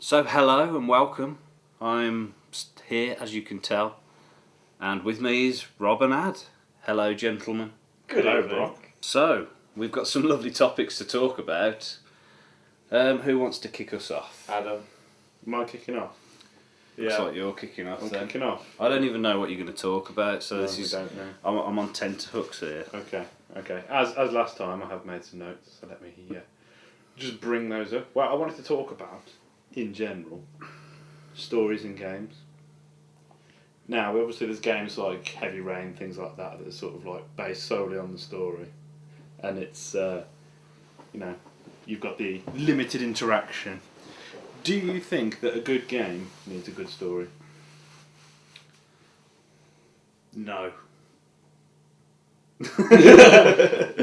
So hello and welcome. I'm here, as you can tell, and with me is Rob and Ad. Hello, gentlemen. Good Hello, evening. Brock. So we've got some lovely topics to talk about. Who wants to kick us off? Adam. Am I kicking off? Looks like you're kicking off. I'm then. kicking off. I don't even know what you're going to talk about, so No, this we is. don't know. I'm on tenterhooks here. Okay. As last time, I have made some notes, so let me just bring those up. Well, I wanted to talk about, in general, stories in games. Now, obviously, there's games like Heavy Rain, things like that are sort of like based solely on the story, and it's you've got the limited interaction. Do you think that a good game needs a good story? No.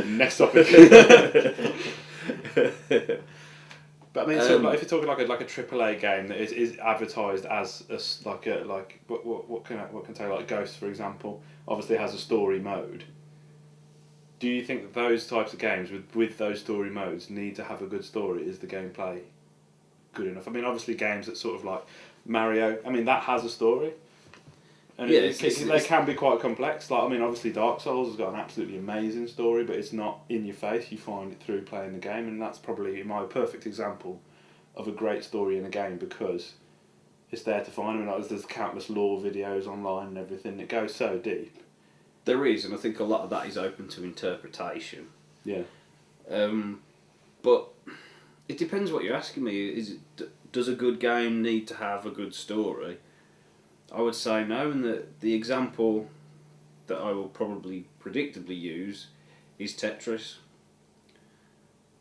Next topic. But I mean, so like, if you're talking like a AAA game that is advertised as what can I tell you, like Ghost, for example, obviously has a story mode. Do you think that those types of games with those story modes need to have a good story? Is the gameplay good enough? I mean, obviously games that sort of like Mario, I mean, that has a story. And Yeah, they can be quite complex. Like, I mean, obviously Dark Souls has got an absolutely amazing story, but it's not in your face. You find it through playing the game, and that's probably my perfect example of a great story in a game because it's there to find. I mean, like, there's countless lore videos online and everything that goes so deep. There is, and I think a lot of that is open to interpretation. Yeah. But it depends what you're asking me. Does a good game need to have a good story? I would say no, and the example that I will probably predictably use is Tetris,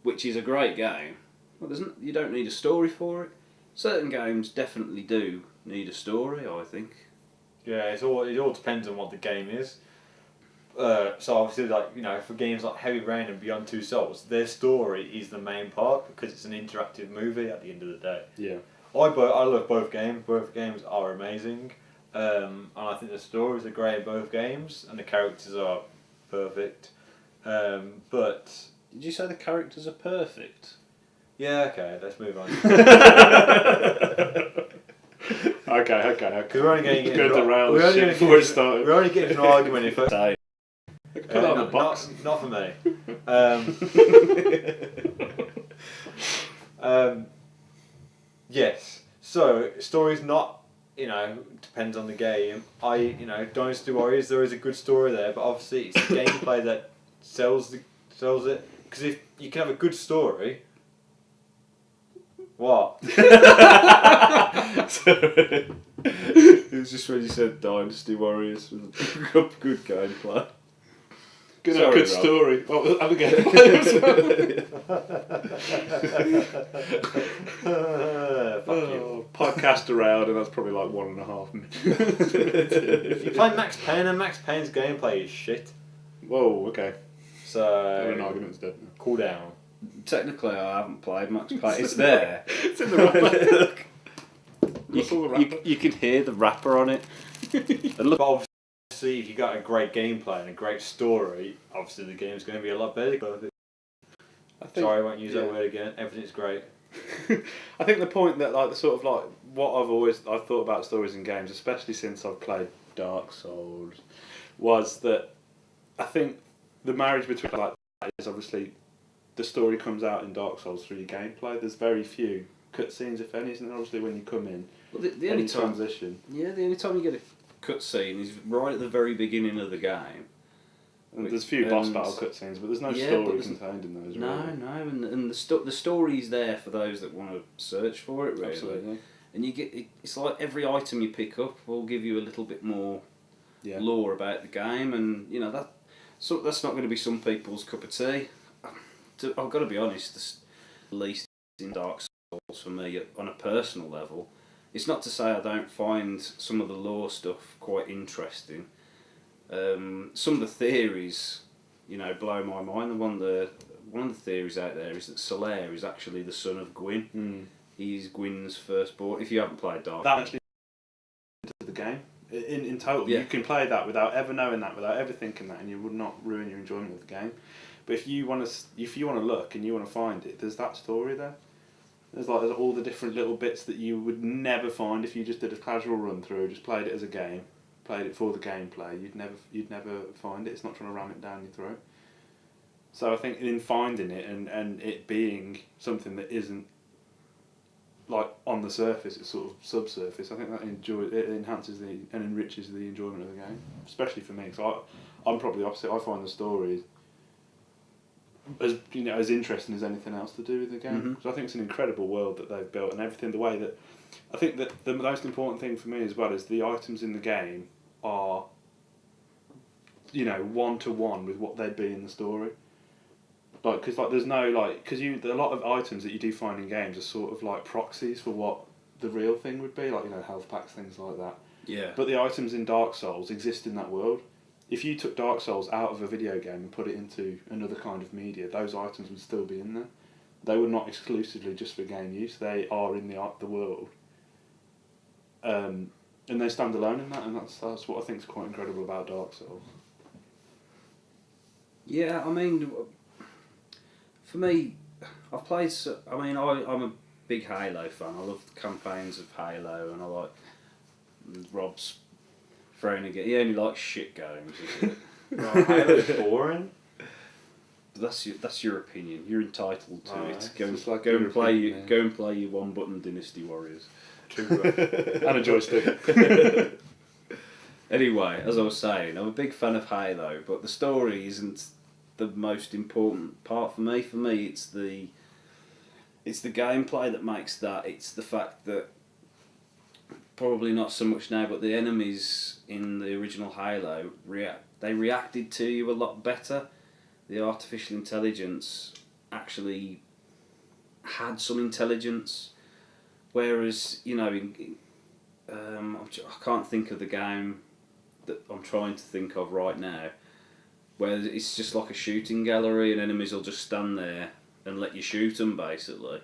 which is a great game. Well, you don't need a story for it. Certain games definitely do need a story, I think. Yeah, it all depends on what the game is. So obviously, for games like Heavy Rain and Beyond Two Souls, their story is the main part because it's an interactive movie at the end of the day. Yeah. I love both games. Both games are amazing, and I think the stories are great in both games, and the characters are perfect. But Did you say the characters are perfect? yeah, okay, let's move on. Okay. Because we're only getting Go to rails shit before it started. We're only getting an argument if it. So, Put that on the box. Not for me. Yes. So story's not, depends on the game. Dynasty Warriors, there is a good story there, but obviously it's the gameplay that sells it. Because if you can have a good story. What? it was just when you said Dynasty Warriors with a good gameplay. Good Sorry, Rob. story. Well, have a go. Fuck you. Podcast around, and that's probably like 1.5 minutes. If you play Max Payne, and Max Payne's gameplay is shit. Whoa, okay. So An argument's dead now. cool down. Technically, I haven't played Max Payne. It's there. It's in the wrapper. What's all the wrapper? You can hear the wrapper on it. And look, But obviously, if you got a great gameplay and a great story, obviously the game's going to be a lot better. Sorry, I won't use that word again. Everything's great. I think the point that like the sort of like what I've thought about stories in games, especially since I've played Dark Souls, was that I think the marriage between like that is obviously the story comes out in Dark Souls through your gameplay. There's very few cutscenes, if any, isn't there? Obviously when you come in, well, the only time, transition. yeah, the only time you get a cutscene is right at the very beginning of the game. And there's a few boss battle cutscenes, but there's no story contained in those. No, really. and the story's there for those that want to search for it, really. Absolutely. And it's like every item you pick up will give you a little bit more lore about the game, and that's not going to be some people's cup of tea. I've got to be honest, at least in Dark Souls for me, on a personal level, it's not to say I don't find some of the lore stuff quite interesting. Some of the theories, blow my mind. One of the theories out there is that Solaire is actually the son of Gwyn. Mm. He's Gwyn's firstborn. If you haven't played Dark, That actually into the game in total. Yeah. You can play that without ever knowing that, without ever thinking that, and you would not ruin your enjoyment of the game. But if you want to look and you want to find it, there's that story there. There's all the different little bits that you would never find if you just did a casual run through, just played it as a game, played it for the gameplay. You'd never find it. It's not trying to ram it down your throat. So I think in finding it and it being something that isn't like on the surface, it's sort of subsurface. I think that it enhances and enriches the enjoyment of the game, especially for me. Because I'm probably the opposite. I find the story as interesting as anything else to do with the game. Because I think it's an incredible world that they've built and everything. The way that I think that the most important thing for me as well is the items in the game are 1-to-1 with what they'd be in the story. Because there's no a lot of items that you do find in games are sort of like proxies for what the real thing would be, health packs, things like that. Yeah. But the items in Dark Souls exist in that world. If you took Dark Souls out of a video game and put it into another kind of media, those items would still be in there. They were not exclusively just for game use. They are in the world, and they stand alone in that. And that's what I think is quite incredible about Dark Souls. Yeah, I mean, for me, I've played. I'm a big Halo fan. I love the campaigns of Halo, and I like Rob's throwing again. He only likes shit games. Halo's boring. That's your opinion. You're entitled to it. Go and play your one-button Dynasty Warriors. And a joystick. Anyway, as I was saying, I'm a big fan of Halo, but the story isn't the most important part for me. For me, it's the gameplay that makes that. It's the fact that probably not so much now, but the enemies in the original Halo reacted to you a lot better. The artificial intelligence actually had some intelligence, whereas I can't think of the game that I'm trying to think of right now, where it's just like a shooting gallery and enemies will just stand there and let you shoot them basically.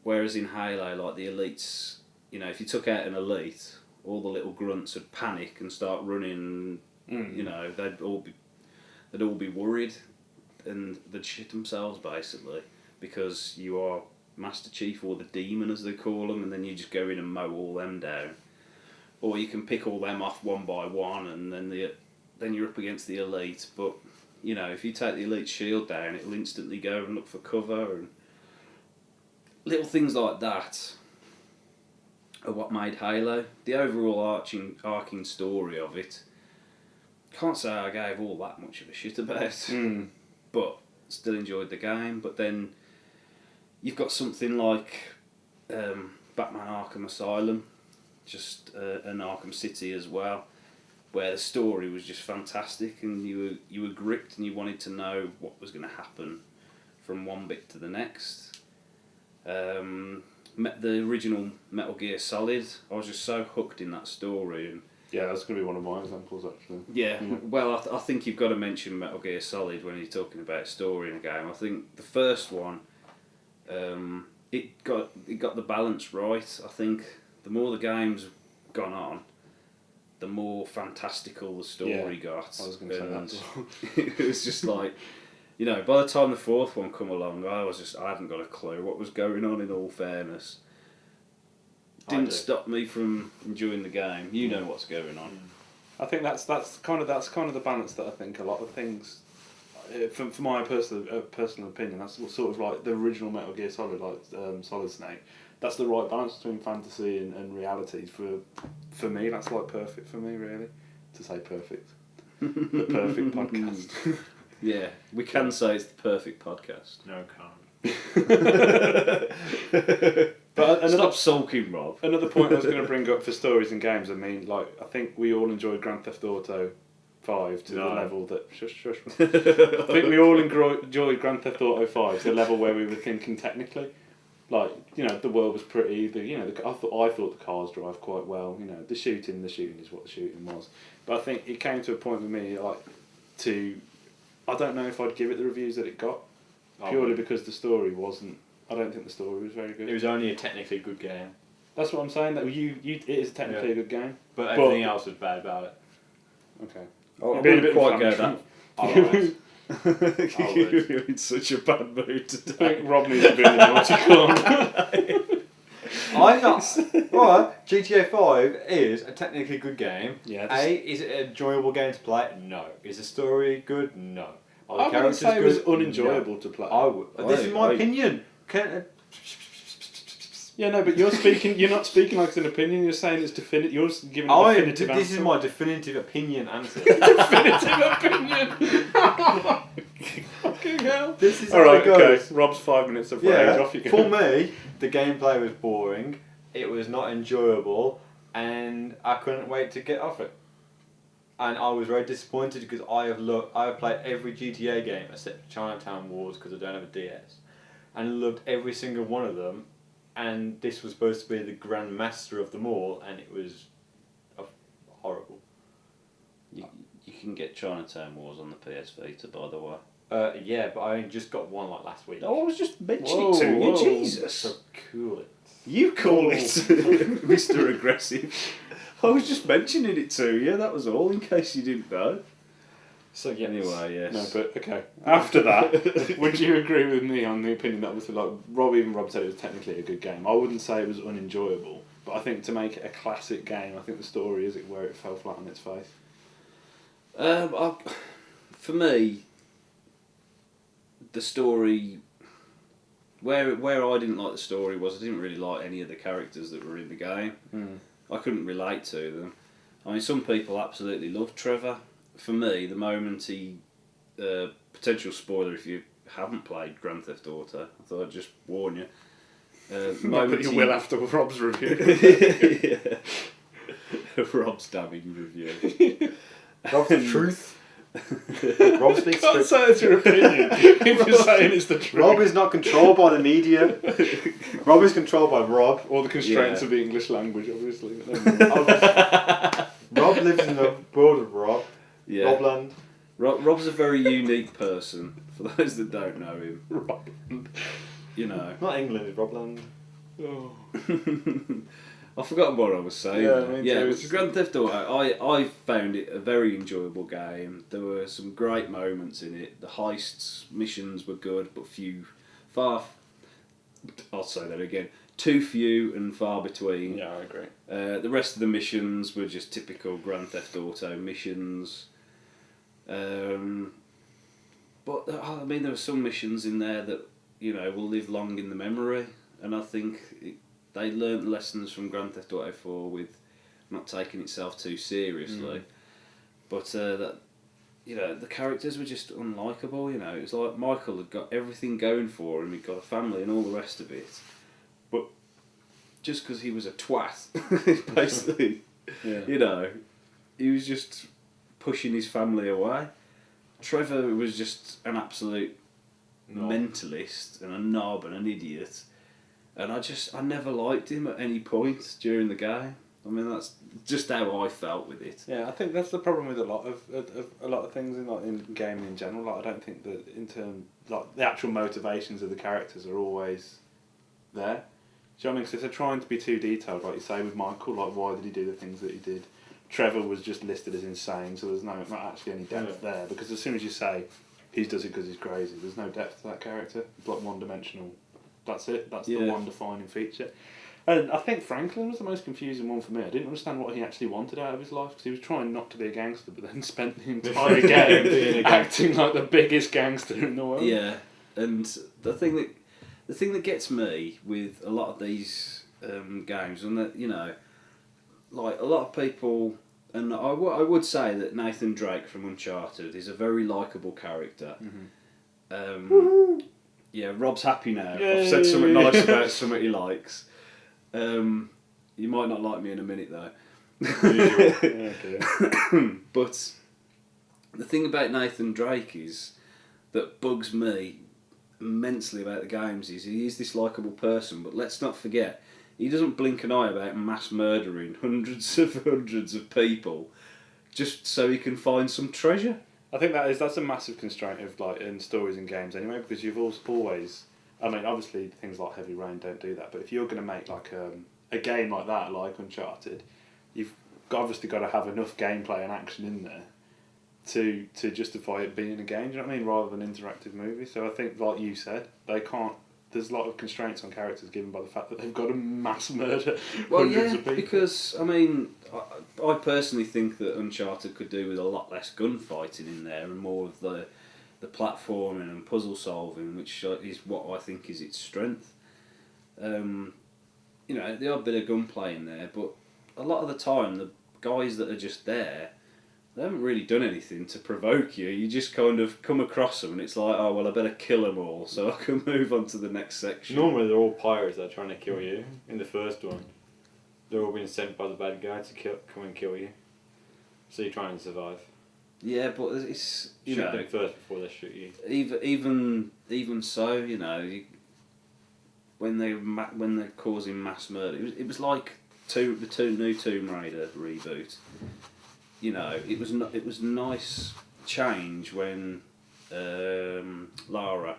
Whereas in Halo, like the elites, if you took out an elite, all the little grunts would panic and start running. They'd all be worried and they'd shit themselves basically because you are Master Chief or the Demon as they call them, and then you just go in and mow all them down. Or you can pick all them off one by one, and then you're up against the elite. But if you take the elite shield down, it'll instantly go and look for cover, and little things like that are what made Halo. The overall arcing story of it, can't say I gave all that much of a shit about, but still enjoyed the game. But then you've got something like Batman Arkham Asylum, just an Arkham City as well, where the story was just fantastic, and you were gripped and you wanted to know what was going to happen from one bit to the next. The original Metal Gear Solid, I was just so hooked in that story. And yeah, that's going to be one of my examples actually. Yeah. Well, I think you've got to mention Metal Gear Solid when you're talking about story in a game. I think the first one, it got the balance right. I think the more the game's gone on, the more fantastical the story got. I was going to say that. It was just like, by the time the fourth one come along, I hadn't got a clue what was going on, in all fairness. Didn't stop me from enjoying the game. You know what's going on. I think that's kind of the balance that I think a lot of things, for my personal opinion, that's sort of like the original Metal Gear Solid, like Solid Snake. That's the right balance between fantasy and reality. For me, that's like perfect for me, really. To say perfect, the perfect podcast. Yeah, we can say it's the perfect podcast. No, can't. But stop sulking, Rob. Another point I was going to bring up for stories and games, I think we all enjoyed Grand Theft Auto 5 to the level that... Shush. I think we all enjoyed Grand Theft Auto 5 to the level where we were thinking technically. The world was pretty... I thought the cars drive quite well. The shooting is what the shooting was. But I think it came to a point with me, I don't know if I'd give it the reviews that it got, purely because the story wasn't... I don't think the story was very good. It was only a technically good game. That's what I'm saying. That it is technically a good game, but everything else was bad about it. Okay. I wouldn't quite go that. You're in such a bad mood I today. think Rob needs to be in the naughty corner. I'm not. Alright, GTA 5 is a technically good game. Yeah, Is it an enjoyable game to play? No. Is the story good? No. Are the I wouldn't characters say it was good? unenjoyable to play. No. I would. This is my opinion. Yeah, no, but you're speaking. You're not speaking like it's an opinion. You're saying it's definitive. You're giving a definitive answer. This is my definitive opinion answer. definitive opinion. Fucking hell. This is all right. how it goes. Okay. Rob's 5 minutes of rage. Off you go. For me, the gameplay was boring. It was not enjoyable, and I couldn't wait to get off it. And I was very disappointed because I have played every GTA game except Chinatown Wars because I don't have a DS, and loved every single one of them. And this was supposed to be the grand master of them all, and it was horrible. You can get Chinatown Wars on the PS Vita, by the way. Yeah, but I only just got one like last week. Oh, I was just mentioning to you, Jesus. So cool it. You call it Mr. Aggressive. I was just mentioning it to you, that was all, in case you didn't know. So yeah. Anyway, yes. No, but okay. After that, would you agree with me on the opinion that obviously, like Rob said, it was technically a good game. I wouldn't say it was unenjoyable, but I think to make it a classic game, I think the story is where it fell flat on its face. For me, the story, where I didn't like the story was I didn't really like any of the characters that were in the game. I couldn't relate to them. I mean, some people absolutely loved Trevor. For me, the moment he, potential spoiler if you haven't played Grand Theft Auto, I thought I'd just warn you. But you will after Rob's review. Rob's damning review. Rob's the truth. Rob speaks You can't say it's your opinion if you're saying it's the truth. Rob is not controlled by the media. Rob is controlled by Rob. Or the constraints of the English language, obviously. Rob lives in the world of Rob. Yeah. Robland. Rob's a very unique person, for those that don't know him. Robland. You know. Not England, it's Robland. Oh. I've forgotten what I was saying. Yeah, it was Grand Theft Auto. I found it a very enjoyable game. There were some great moments in it. The heists, missions were good, but I'll say that again. Too few and far between. Yeah, I agree. The rest of the missions were just typical Grand Theft Auto missions. But I mean, there were some missions in there that will live long in the memory, and I think they learnt lessons from Grand Theft Auto 4 with not taking itself too seriously. But the characters were just unlikable. It was like Michael had got everything going for him. He'd got a family and all the rest of it, but just because he was a twat, basically, he was just pushing his family away. Trevor was just an absolute mentalist and a knob and an idiot, and I never liked him at any point during the game. I mean, that's just how I felt with it. Yeah, I think that's the problem with a lot of things in gaming in general. Like, I don't think that the actual motivations of the characters are always there. Do you know what I mean? Because if they're trying to be too detailed, like you say with Michael, like why did he do the things that he did? Trevor was just listed as insane, so there's not actually any depth there. Because as soon as you say he does it because he's crazy, there's no depth to that character. It's like one-dimensional. That's it. That's the one defining feature. And I think Franklin was the most confusing one for me. I didn't understand what he actually wanted out of his life, because he was trying not to be a gangster, but then spent the entire game acting like the biggest gangster in the world. Yeah, and the thing that gets me with a lot of these games, and that like a lot of people, and I would say that Nathan Drake from Uncharted is a very likeable character. Yeah, Rob's happy now. I've said something nice about something he likes. You might not like me in a minute though. But the thing about Nathan Drake is that bugs me immensely about the games is he is this likeable person, but let's not forget he doesn't blink an eye about mass murdering hundreds of people just so he can find some treasure. I think that's a massive constraint of in stories and games anyway, because you've always, I mean, obviously things like Heavy Rain don't do that, but if you're going to make a game like that, like Uncharted, you've obviously got to have enough gameplay and action in there to justify it being a game. Do you know what I mean? Rather than an interactive movie. So I think, like you said, they can't. There's a lot of constraints on characters given by the fact that they've got to mass murder hundreds of people. Because I mean, I personally think that Uncharted could do with a lot less gunfighting in there and more of the platforming and puzzle solving, which is what I think is its strength. You know, the odd bit of gunplay in there, but a lot of the time the guys that are just there, they haven't really done anything to provoke you. You just kind of come across them and it's like, oh well, I better kill them all so I can move on to the next section. Normally they're all pirates that are trying to kill you. In the first one, they're all being sent by the bad guy to come and kill you. So you're trying to survive. Yeah, but it's Shoot them first before they shoot you. Even so, you know, when they're causing mass murder, it was like the new Tomb Raider reboot. You know, it was nice change when Lara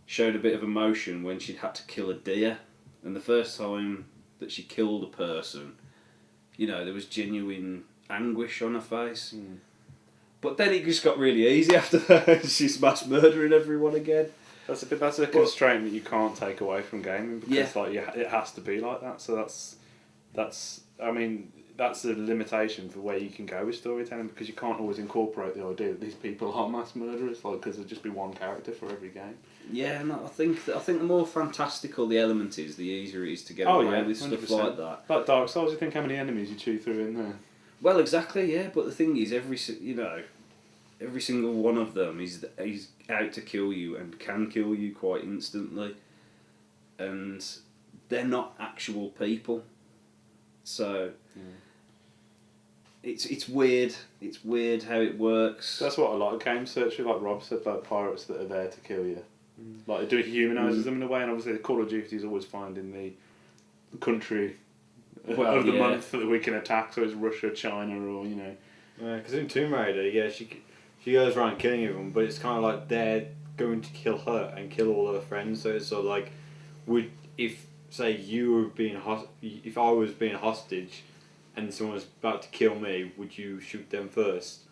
showed a bit of emotion when she'd had to kill a deer, and the first time that she killed a person, you know, there was genuine anguish on her face. Mm. But then it just got really easy after that. She's mass murdering everyone again. That's a constraint that you can't take away from gaming because it has to be like that. So that's a limitation for where you can go with storytelling because you can't always incorporate the idea that these people are mass murderers, like because there'd just be one character for every game. Yeah, no, I think the more fantastical the element is, the easier it is to get away with 100%. stuff like that. Like Dark Souls, you think how many enemies you chew through in there? Well, exactly, yeah. But the thing is, every single one of them is out to kill you and can kill you quite instantly, and they're not actual people. So it's weird. It's weird how it works. That's what a lot of games search for, like Rob said, like pirates that are there to kill you. Like it humanises them in a way, and obviously Call of Duty is always finding the country of the month that we can attack. So it's Russia, China, or you know. Yeah, because in Tomb Raider, she goes around killing everyone, but it's kind of like they're going to kill her and kill all her friends. So it's sort of like, if I was being hostage, and someone was about to kill me, would you shoot them first?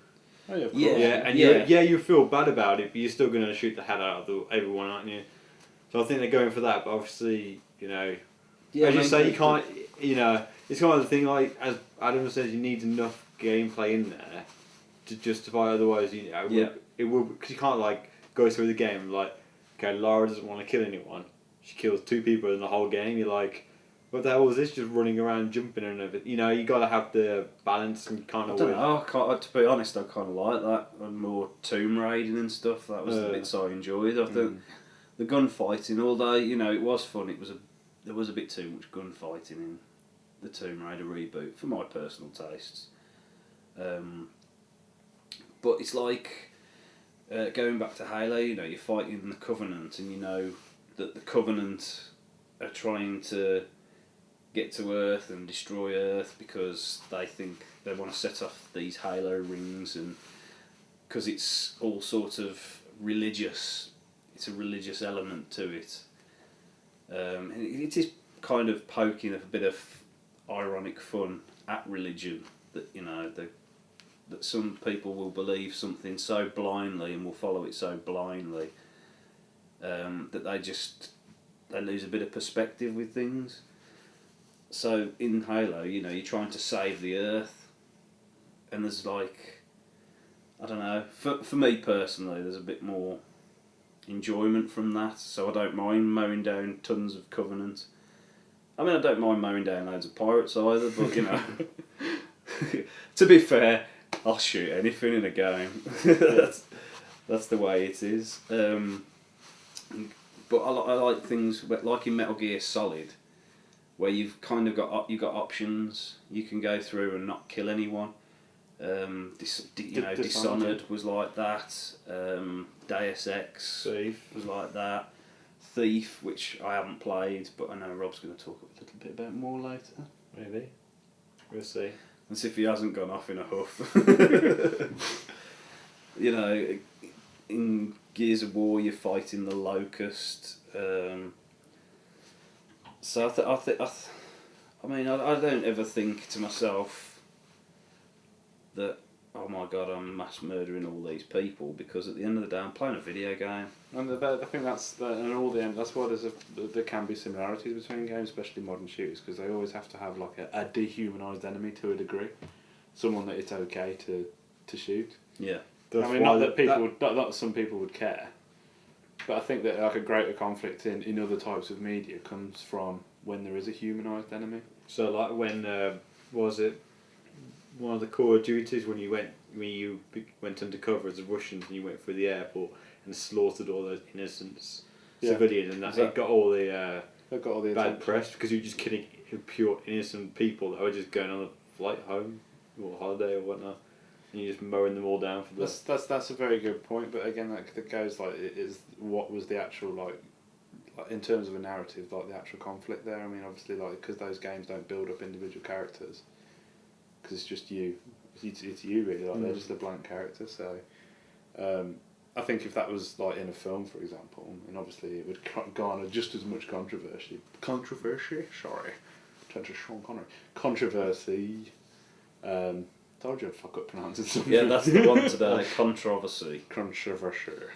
Oh yeah, of course. You feel bad about it, but you're still going to shoot the head out of everyone, aren't you? So I think they're going for that, but obviously, you know, as you say, you can't, you know, it's kind of the thing, like, as Adam says, you need enough gameplay in there to justify, otherwise, you know, it will, because you can't, like, go through the game, like, okay, Lara doesn't want to kill anyone, she kills 2 people in the whole game, you're like, what the hell was this, just running around, jumping and everything, you know, you got to have the balance and kind of... I don't know, to be honest, I kind of like that, and more tomb raiding and stuff, that was the bits I enjoyed. I think the gunfighting, although, you know, it was fun, there was a bit too much gunfighting in the Tomb Raider reboot, for my personal tastes. But it's like, going back to Halo, you know, you're fighting the Covenant, and you know that the Covenant are trying to get to Earth and destroy Earth because they think they want to set off these Halo rings, and because it's all sort of religious, it's a religious element to it. It is kind of poking a bit of ironic fun at religion, that, you know, that some people will believe something so blindly and will follow it so blindly that they lose a bit of perspective with things. So in Halo, you know, you're trying to save the Earth, and there's like, I don't know, for me personally, there's a bit more enjoyment from that, so I don't mind mowing down tons of Covenant. I mean, I don't mind mowing down loads of pirates either, but, you know, to be fair, I'll shoot anything in a game. That's the way it is. But I like things like in Metal Gear Solid, where you've kind of got options. You can go through and not kill anyone. Dishonored was like that. Deus Ex was like that. Thief, which I haven't played, but I know Rob's going to talk a little bit about more later. Maybe. We'll see. As if he hasn't gone off in a huff. You know, in Gears of War, you're fighting the Locust. So I don't ever think to myself that oh my god, I'm mass murdering all these people, because at the end of the day, I'm playing a video game. And I think and all the end. That's why there can be similarities between games, especially modern shooters, because they always have to have like a dehumanised enemy to a degree, someone that it's okay to shoot. Yeah. I mean, not that some people would care, but I think that like a greater conflict in other types of media comes from when there is a humanised enemy. So like when was it one of the Call of Duties when you went undercover as a Russian and you went through the airport and slaughtered all those innocent civilians, and it got all the bad press because you were just killing pure innocent people that were just going on a flight home or holiday or whatnot, and you're just mowing them all down for the... That's a very good point, but again, that goes like it is what was the actual like in terms of a narrative, like the actual conflict there. I mean, obviously, like because those games don't build up individual characters, because it's just you. It's you really. Like they're just a blank character. So, I think if that was like in a film, for example, and obviously it would garner just as much controversy. Sorry, turn to Sean Connery. Controversy. Told you I'd fuck up pronouncing something. Yeah, that's the one today. Controversy. Controversy.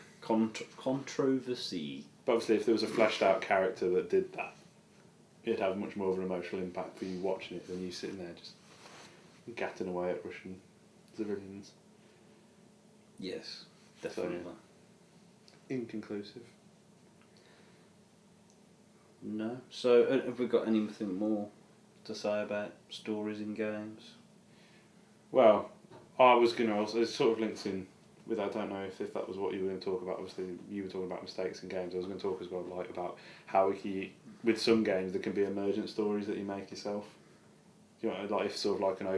But obviously, if there was a fleshed out character that did that, it'd have much more of an emotional impact for you watching it than you sitting there just gatting away at Russian civilians. Yes, definitely. So, inconclusive. No. So, have we got anything more to say about stories in games? Well, I was going to also... It sort of links in with... I don't know if that was what you were going to talk about. Obviously, you were talking about mistakes in games. I was going to talk as well like about how with some games there can be emergent stories that you make yourself. You know, like if sort of like an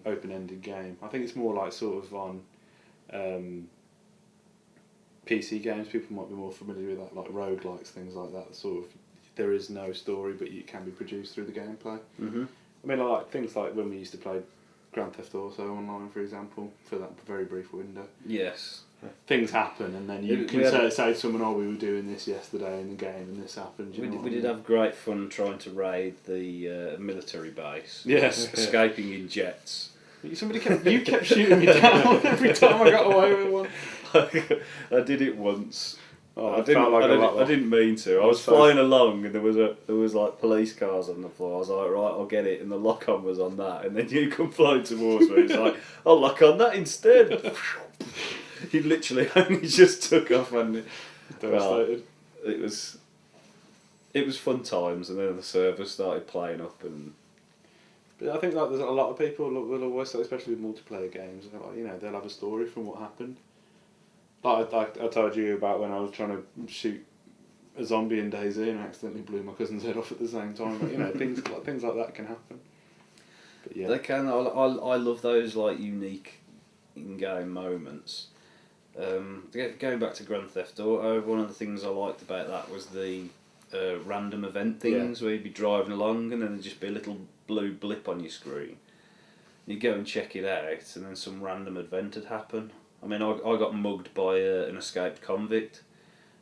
open-ended game. I think it's more like sort of on PC games. People might be more familiar with that, like roguelikes, things like that. Sort of, there is no story, but it can be produced through the gameplay. Mm-hmm. I mean, I like things like when we used to play Grand Theft Auto online, for example, for that very brief window. Yes. Things happen, and then you can say to someone, "Oh, we were doing this yesterday in the game, and this happened." We did have great fun trying to raid the military base. Yes, escaping in jets. You kept shooting me down every time I got away with one. I did it once. Oh, I didn't mean to. I was flying along and there was like police cars on the floor. I was like, right, I'll get it, and the lock on was on that, and then you come flying towards me. It's like, I'll lock on that instead. He literally only just took off, and devastated. It was fun times, and then the server started playing up, and. But I think like there's a lot of people will always say, especially with multiplayer games, like, you know, they'll have a story from what happened. Like I told you about when I was trying to shoot a zombie in DayZ and accidentally blew my cousin's head off at the same time. But, you know, things like that can happen. But yeah, they can. I love those like unique in-game moments. Going back to Grand Theft Auto, one of the things I liked about that was the random event things where you'd be driving along and then there'd just be a little blue blip on your screen. You'd go and check it out, and then some random event had happened. I mean, I got mugged by an escaped convict,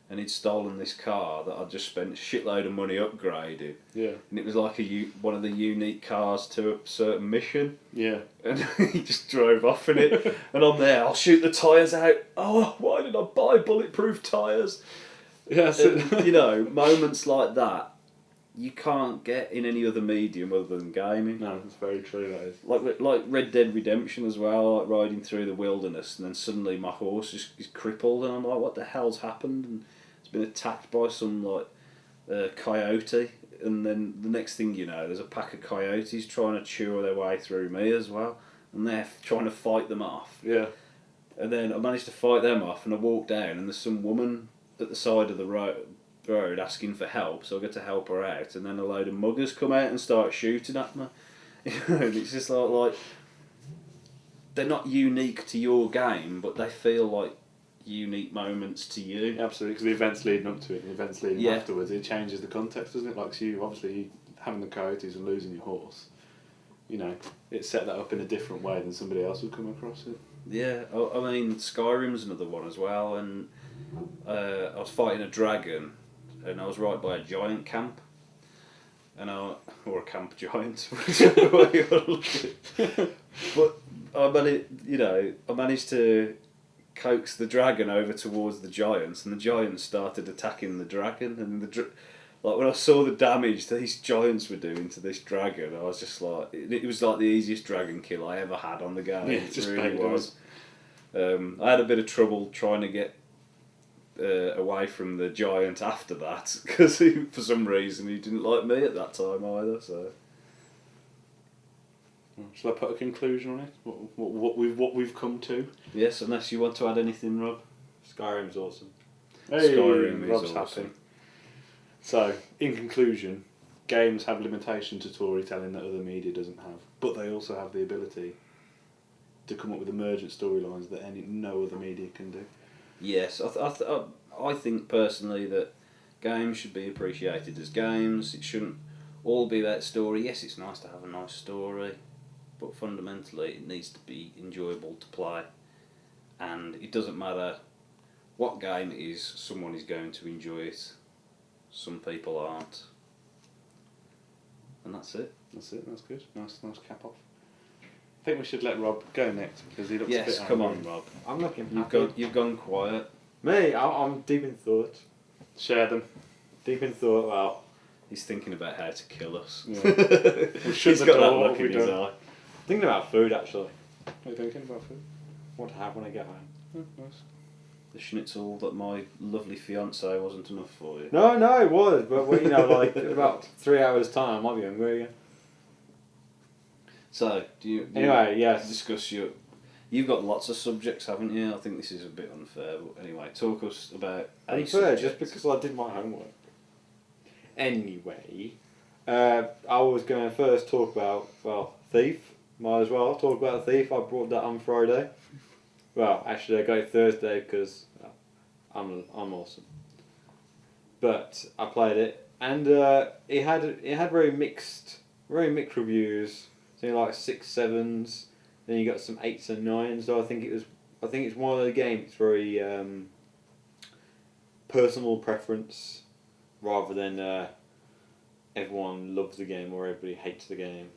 and he'd stolen this car that I'd just spent a shitload of money upgrading. Yeah. And it was like one of the unique cars to a certain mission. Yeah. And he just drove off in it. And I'm there, I'll shoot the tyres out. Oh, why did I buy bulletproof tyres? Yes. And, you know, moments like that, you can't get in any other medium other than gaming. No, that's very true, that is. Like Red Dead Redemption as well, like riding through the wilderness, and then suddenly my horse is crippled, and I'm like, what the hell's happened? And it's been attacked by some like coyote, and then the next thing you know, there's a pack of coyotes trying to chew their way through me as well, and they're trying to fight them off. Yeah. And then I managed to fight them off, and I walk down, and there's some woman at the side of the road asking for help, so I get to help her out, and then a load of muggers come out and start shooting at me. And it's just like they're not unique to your game, but they feel like unique moments to you. Absolutely, because the events leading up to it and the events leading afterwards, it changes the context, doesn't it? Like, so you obviously having the coyotes and losing your horse, you know, it set that up in a different way than somebody else would come across it. Yeah, I mean, Skyrim's another one as well, and I was fighting a dragon, and I was right by a giant camp, or a camp giant, whichever way you want to look at it. But I managed to coax the dragon over towards the giants, and the giants started attacking the dragon, and like when I saw the damage these giants were doing to this dragon, I was just like, it was like the easiest dragon kill I ever had on the game. Yeah, it just really was. I had a bit of trouble trying to get away from the giant after that, because for some reason he didn't like me at that time either. So, shall I put a conclusion on it? What we've come to? yes, unless you want to add anything, Rob. Skyrim's awesome. Hey, Skyrim is Rob's awesome. happy. So, in conclusion, games have limitations to storytelling that other media doesn't have, but they also have the ability to come up with emergent storylines that no other media can do. Yes, I think personally that games should be appreciated as games. It shouldn't all be about story. Yes, it's nice to have a nice story, but fundamentally it needs to be enjoyable to play. And it doesn't matter what game it is, someone is going to enjoy it. Some people aren't. And that's it. That's it, that's good. Nice cap off. I think we should let Rob go next because he looks a bit Yes, come angry. on, Rob. I'm looking You've gone quiet. Me, I'm deep in thought. Share them. Deep in thought about... He's thinking about how to kill us. Yeah. He's got that look in his eye. Thinking about food, actually. What are you thinking about food? What to have when I get home. Oh, nice. The schnitzel that my lovely fiance wasn't enough for you. No, it was, but like in about 3 hours' time, I might be hungry again. So, do you yes. discuss You've got lots of subjects, haven't you? I think this is a bit unfair, but anyway, talk us about a Unfair, subject. just because I did my homework. Anyway, I was going to first talk about, Thief. Might as well talk about Thief. I brought that on Friday. Well, actually I got it Thursday because I'm awesome. But I played it, and it had very mixed reviews. So like 6, 7s. Then you got some 8s and 9s. So I think it's one of the games. It's very personal preference, rather than everyone loves the game or everybody hates the game.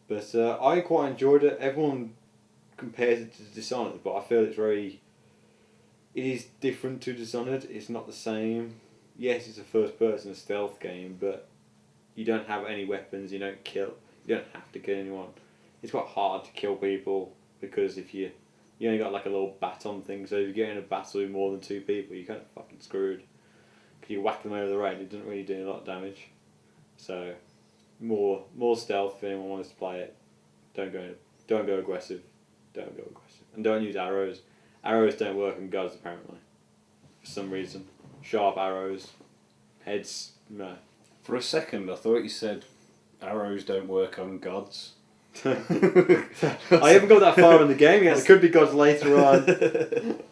But I quite enjoyed it. Everyone compares it to Dishonored, but I feel it is different to Dishonored. It's not the same. Yes, it's a first-person stealth game, but you don't have any weapons. You don't have to kill anyone. It's quite hard to kill people because if you only got like a little baton thing, so if you get in a battle with more than 2 people, you're kind of fucking screwed. Because you whack them over the right, it doesn't really do a lot of damage. So, more stealth if anyone wants to play it. Don't go aggressive. And don't use arrows. Arrows don't work on gods apparently. For some reason. Sharp arrows. Heads, no. For a second, I thought you said arrows don't work on gods. I haven't got that far in the game yet. There could be gods later on.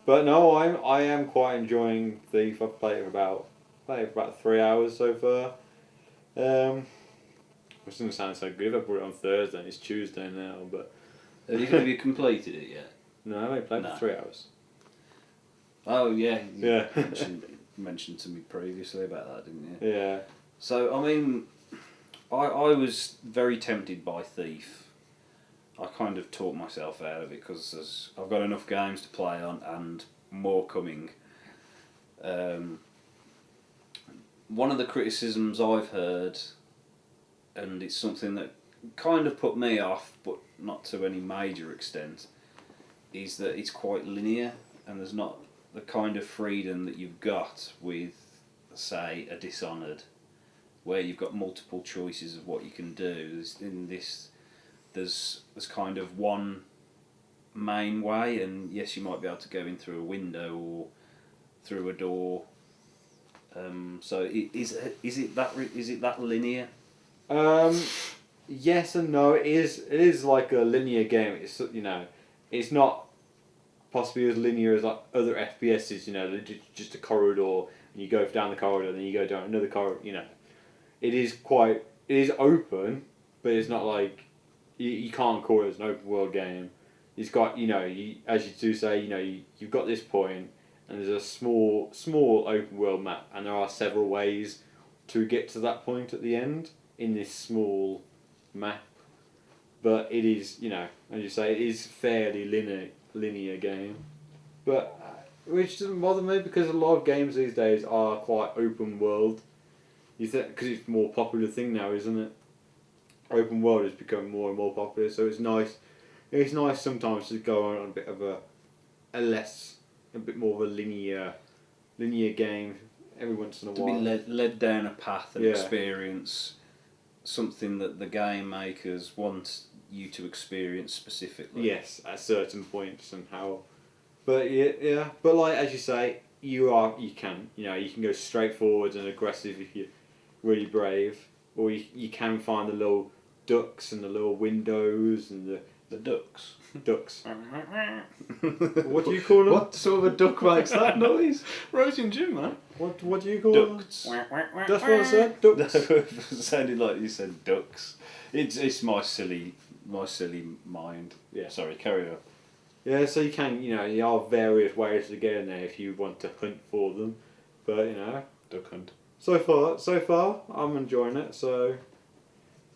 But no, I am quite enjoying Thief. I've played it for about 3 hours so far. Which doesn't sound so good. I brought it on Thursday and it's Tuesday now, but... Have you completed it yet? No, I only played for 3 hours. Oh yeah. Yeah. You mentioned to me previously about that, didn't you? Yeah. So I mean, I was very tempted by Thief. I kind of talked myself out of it because I've got enough games to play on and more coming. One of the criticisms I've heard, and it's something that kind of put me off, but not to any major extent, is that it's quite linear and there's not the kind of freedom that you've got with, say, a Dishonored, where you've got multiple choices of what you can do. There's kind of one main way, and yes, you might be able to go in through a window or through a door. So is it that linear? Yes and no. It is like a linear game. It's not possibly as linear as like other FPSs. Just a corridor, and you go down the corridor, then you go down another corridor. It is open, but it's not like you can't call it an open world game. It's got as you do say, you've got this point, and there's a small open world map, and there are several ways to get to that point at the end in this small map. but it is, as you say, it is fairly linear game. But which doesn't bother me because a lot of games these days are quite open world. You think because it's a more popular thing now, isn't it? Open world is becoming more and more popular, so it's nice. It's nice sometimes to go on a bit of a bit more of a linear game every once in a while. To be led down a path and experience something that the game makers want you to experience specifically. Yes, at certain points and how. But yeah. But like as you say, you can go straight forward and aggressive if you're really brave, or you can find the little ducks and the little windows and the ducks. Ducks. What do you call them? What sort of a duck makes that noise? Rosie and Jim, man. What do you call them? Ducks. That's what I said. Ducks. It sounded like you said ducks. It's my silly mind. Yeah. Sorry, carry on. Yeah, so you can, there are various ways to get in there if you want to hunt for them, but Duck hunt. So far, I'm enjoying it. So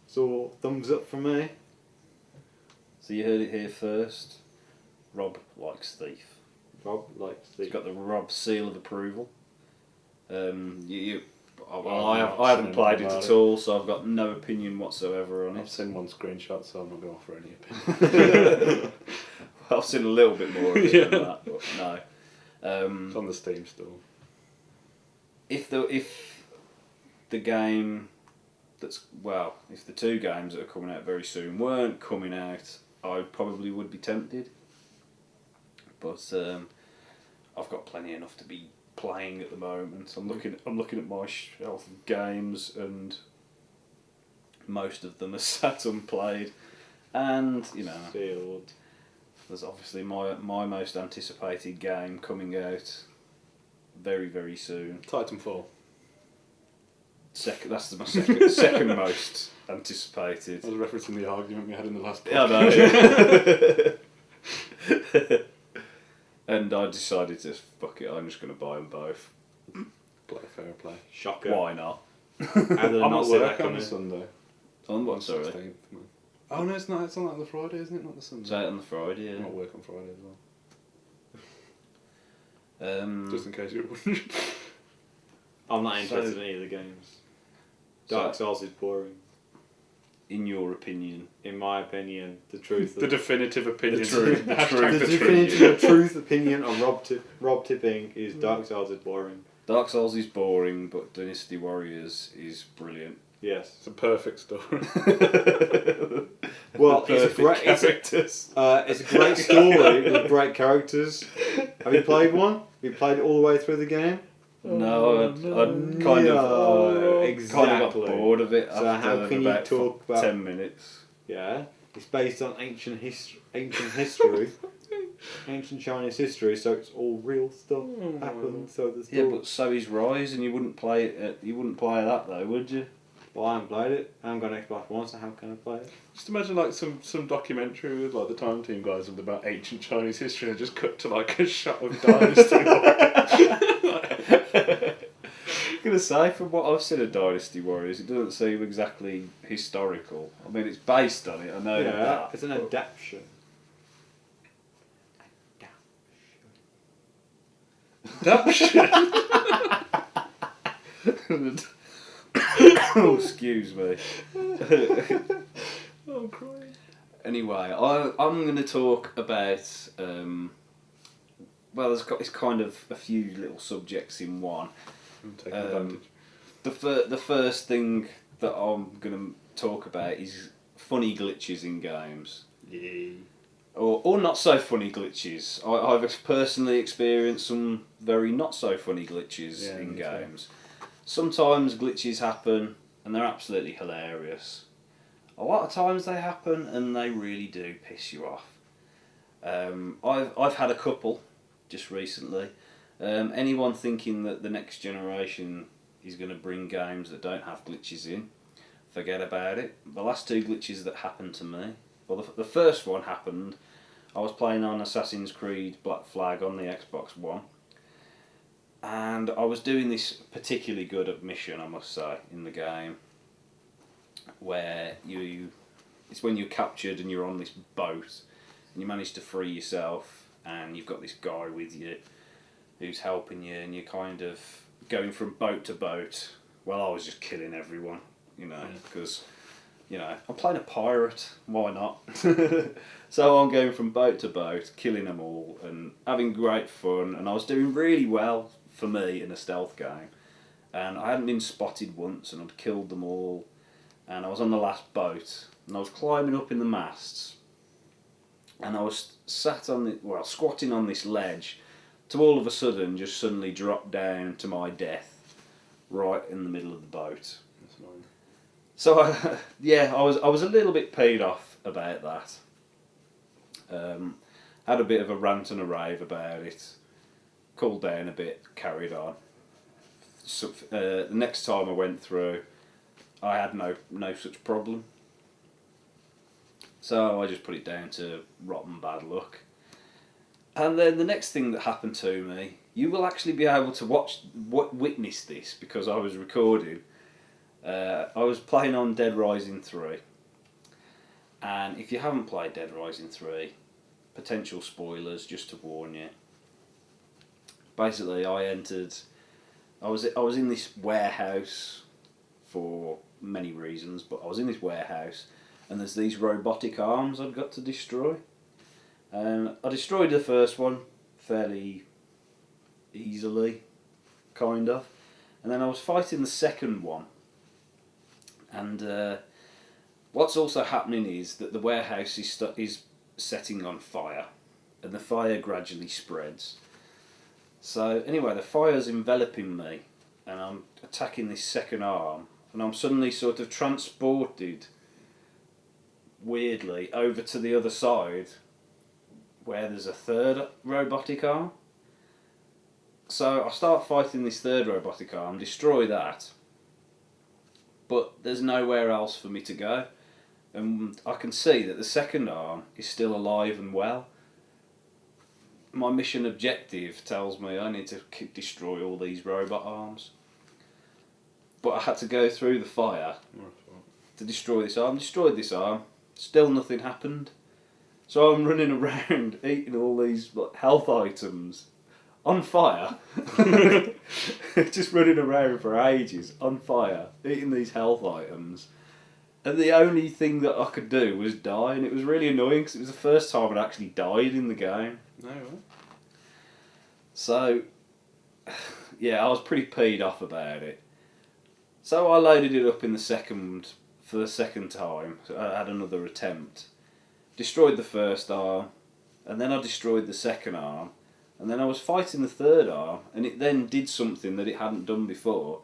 it's all thumbs up for me. So you heard it here first. Rob likes Thief. Rob likes Thief. He's got the Rob seal of approval. I seen haven't played it about at all, so I've got no opinion whatsoever on I've it. seen one screenshot, so I'm not going to offer any opinion. I've seen a little bit more of it than that, but no. It's on the Steam store. If the game if the two games that are coming out very soon weren't coming out, I probably would be tempted. But I've got plenty enough to be playing at the moment. I'm looking at my shelf of games, and most of them are sat unplayed. And Sealed. there's obviously my most anticipated game coming out very, very soon. Titanfall. That's my second most anticipated. I was referencing the argument we had in the last podcast. Yeah, no. And I decided to fuck it. I'm just going to buy them both. Fair play. Shocker. Why not? I'm not working on Sunday. On what? Sorry. 16th, oh no, it's not. It's on like the Friday, isn't it? Not the Sunday. It's out on the Friday. Yeah. I'm not working on Friday as well. Just in case you wouldn't. I'm not interested in any of the games. Dark Souls is boring. In your opinion? In my opinion, the truth. The definitive opinion. The definitive truth opinion of Rob Tipping is Dark Souls is boring. Dark Souls is boring, but Dynasty Warriors is brilliant. Yes. It's a perfect story. Well, it's a great story with great characters. Have you played one? Have you played it all the way through the game? No, I kind of got bored of it after about 10 minutes. Yeah, it's based on ancient history, ancient Chinese history, so it's all real stuff happened. So the story. Yeah, but so is Rise, and you wouldn't play it. You wouldn't play that though, would you? Well, I haven't played it. I haven't got an Xbox One, so how can I play it? Just imagine like some documentary with like the Time Team guys about ancient Chinese history, and just cut to like a shot of Dynasty. I'm gonna say, from what I've seen of Dynasty Warriors, it doesn't seem exactly historical. I mean, it's based on it. I know that. It's an adaptation. Adaptation. Oh, excuse me. Oh, crying. Anyway, I'm going to talk about. It's kind of a few little subjects in one. Take advantage. The first thing that I'm going to talk about is funny glitches in games. Yeah. Or not so funny glitches. I've personally experienced some very not so funny glitches in games. Sometimes glitches happen and they're absolutely hilarious. A lot of times they happen and they really do piss you off. I've had a couple just recently. Anyone thinking that the next generation is going to bring games that don't have glitches in, forget about it. The last two glitches that happened to me, well, the first one happened, I was playing on Assassin's Creed Black Flag on the Xbox One, and I was doing this particularly good mission, I must say, in the game, where you it's when you're captured and you're on this boat and you manage to free yourself and you've got this guy with you who's helping you and you're kind of going from boat to boat. Well, I was just killing everyone, because, I'm playing a pirate, why not? So I'm going from boat to boat, killing them all and having great fun, and I was doing really well for me in a stealth game. And I hadn't been spotted once and I'd killed them all, and I was on the last boat and I was climbing up in the masts and I was squatting on this ledge to all of a sudden just suddenly drop down to my death right in the middle of the boat. That's annoying. So I was a little bit peed off about that. Had a bit of a rant and a rave about it, cooled down a bit, carried on. So, the next time I went through, I had no such problem. So I just put it down to rotten bad luck. And then the next thing that happened to me, you will actually be able to witness this because I was recording. I was playing on Dead Rising 3. And if you haven't played Dead Rising 3, potential spoilers just to warn you. Basically, I was in this warehouse for many reasons, but I was in this warehouse and there's these robotic arms I'd got to destroy. And I destroyed the first one fairly easily, kind of. And then I was fighting the second one. And what's also happening is that the warehouse is setting on fire. And the fire gradually spreads. So anyway, the fire's enveloping me. And I'm attacking this second arm. And I'm suddenly sort of transported, weirdly, over to the other side, where there's a third robotic arm. So I start fighting this third robotic arm, destroy that, but there's nowhere else for me to go. And I can see that the second arm is still alive and well. My mission objective tells me I need to destroy all these robot arms. But I had to go through the fire to destroy this arm. Destroyed this arm, still nothing happened. So I'm running around eating all these health items on fire. Just running around for ages on fire, eating these health items. And the only thing that I could do was die, and it was really annoying because it was the first time I'd actually died in the game. No way. So, yeah, I was pretty peed off about it. So I loaded it up for the second time. So I had another attempt. Destroyed the first arm, and then I destroyed the second arm, and then I was fighting the third arm, and it then did something that it hadn't done before,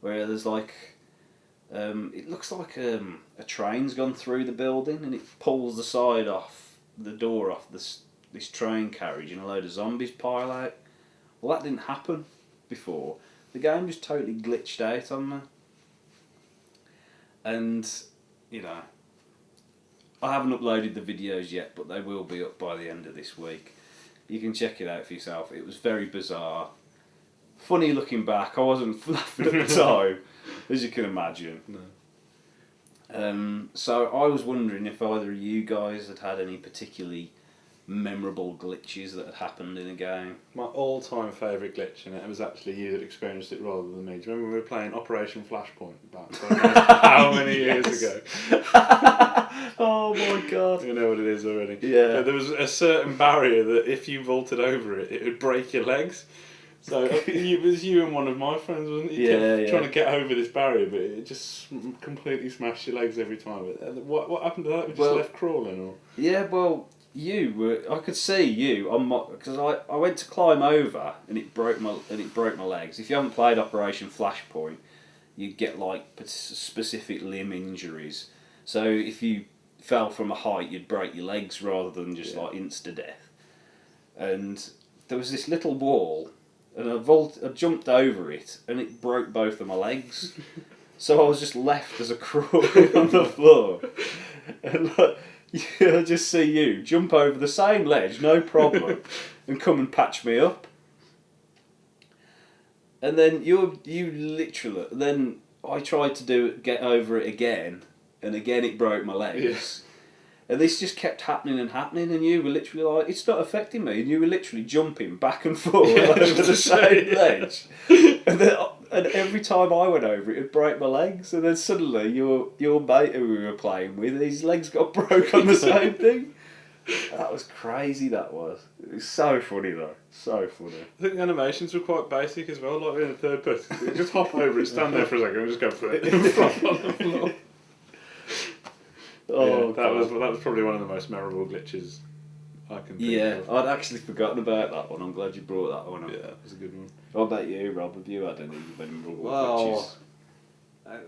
where there's it looks like a train's gone through the building, and it pulls the door off this train carriage, and a load of zombies pile out. Well, that didn't happen before. The game just totally glitched out on me. And, I haven't uploaded the videos yet, but they will be up by the end of this week. You can check it out for yourself. It was very bizarre. Funny looking back. I wasn't laughing at the time, as you can imagine. No. So I was wondering if either of you guys had any particularly memorable glitches that had happened in a game. My all-time favourite glitch in it was actually you that experienced it rather than me. Do you remember we were playing Operation Flashpoint about how many years ago? Oh my god. You know what it is already. Yeah. There was a certain barrier that if you vaulted over it, it would break your legs. So it was you and one of my friends, wasn't it? You kept trying to get over this barrier, but it just completely smashed your legs every time. What happened to that? We just left crawling? Or? Yeah, well, I could see you on because I went to climb over and it broke my legs. If you haven't played Operation Flashpoint, you get specific limb injuries. So if you fell from a height, you'd break your legs rather than just insta death. And there was this little wall, and I jumped over it, and it broke both of my legs. So I was just left as a crawling on the floor, and I just see you jump over the same ledge, no problem, and come and patch me up. And then you literally. Then I tried to get over it again, and again it broke my legs. And this just kept happening and happening, and you were literally like, it's not affecting me, and you were literally jumping back and forth over the same ledge. And every time I went over it, it'd break my legs, and then suddenly your mate who we were playing with, his legs got broke on the same thing. That was crazy, that was. It was so funny though, so funny. I think the animations were quite basic as well, like in the third person. You just hop over it, stand there for a second and just go for it. Flop on the floor. Oh, yeah, that was probably one of the most memorable glitches I can think of. I'd actually forgotten about that one. I'm glad you brought that one up. Yeah, that was a good one. What about you, Rob? Have you had any memorable Well,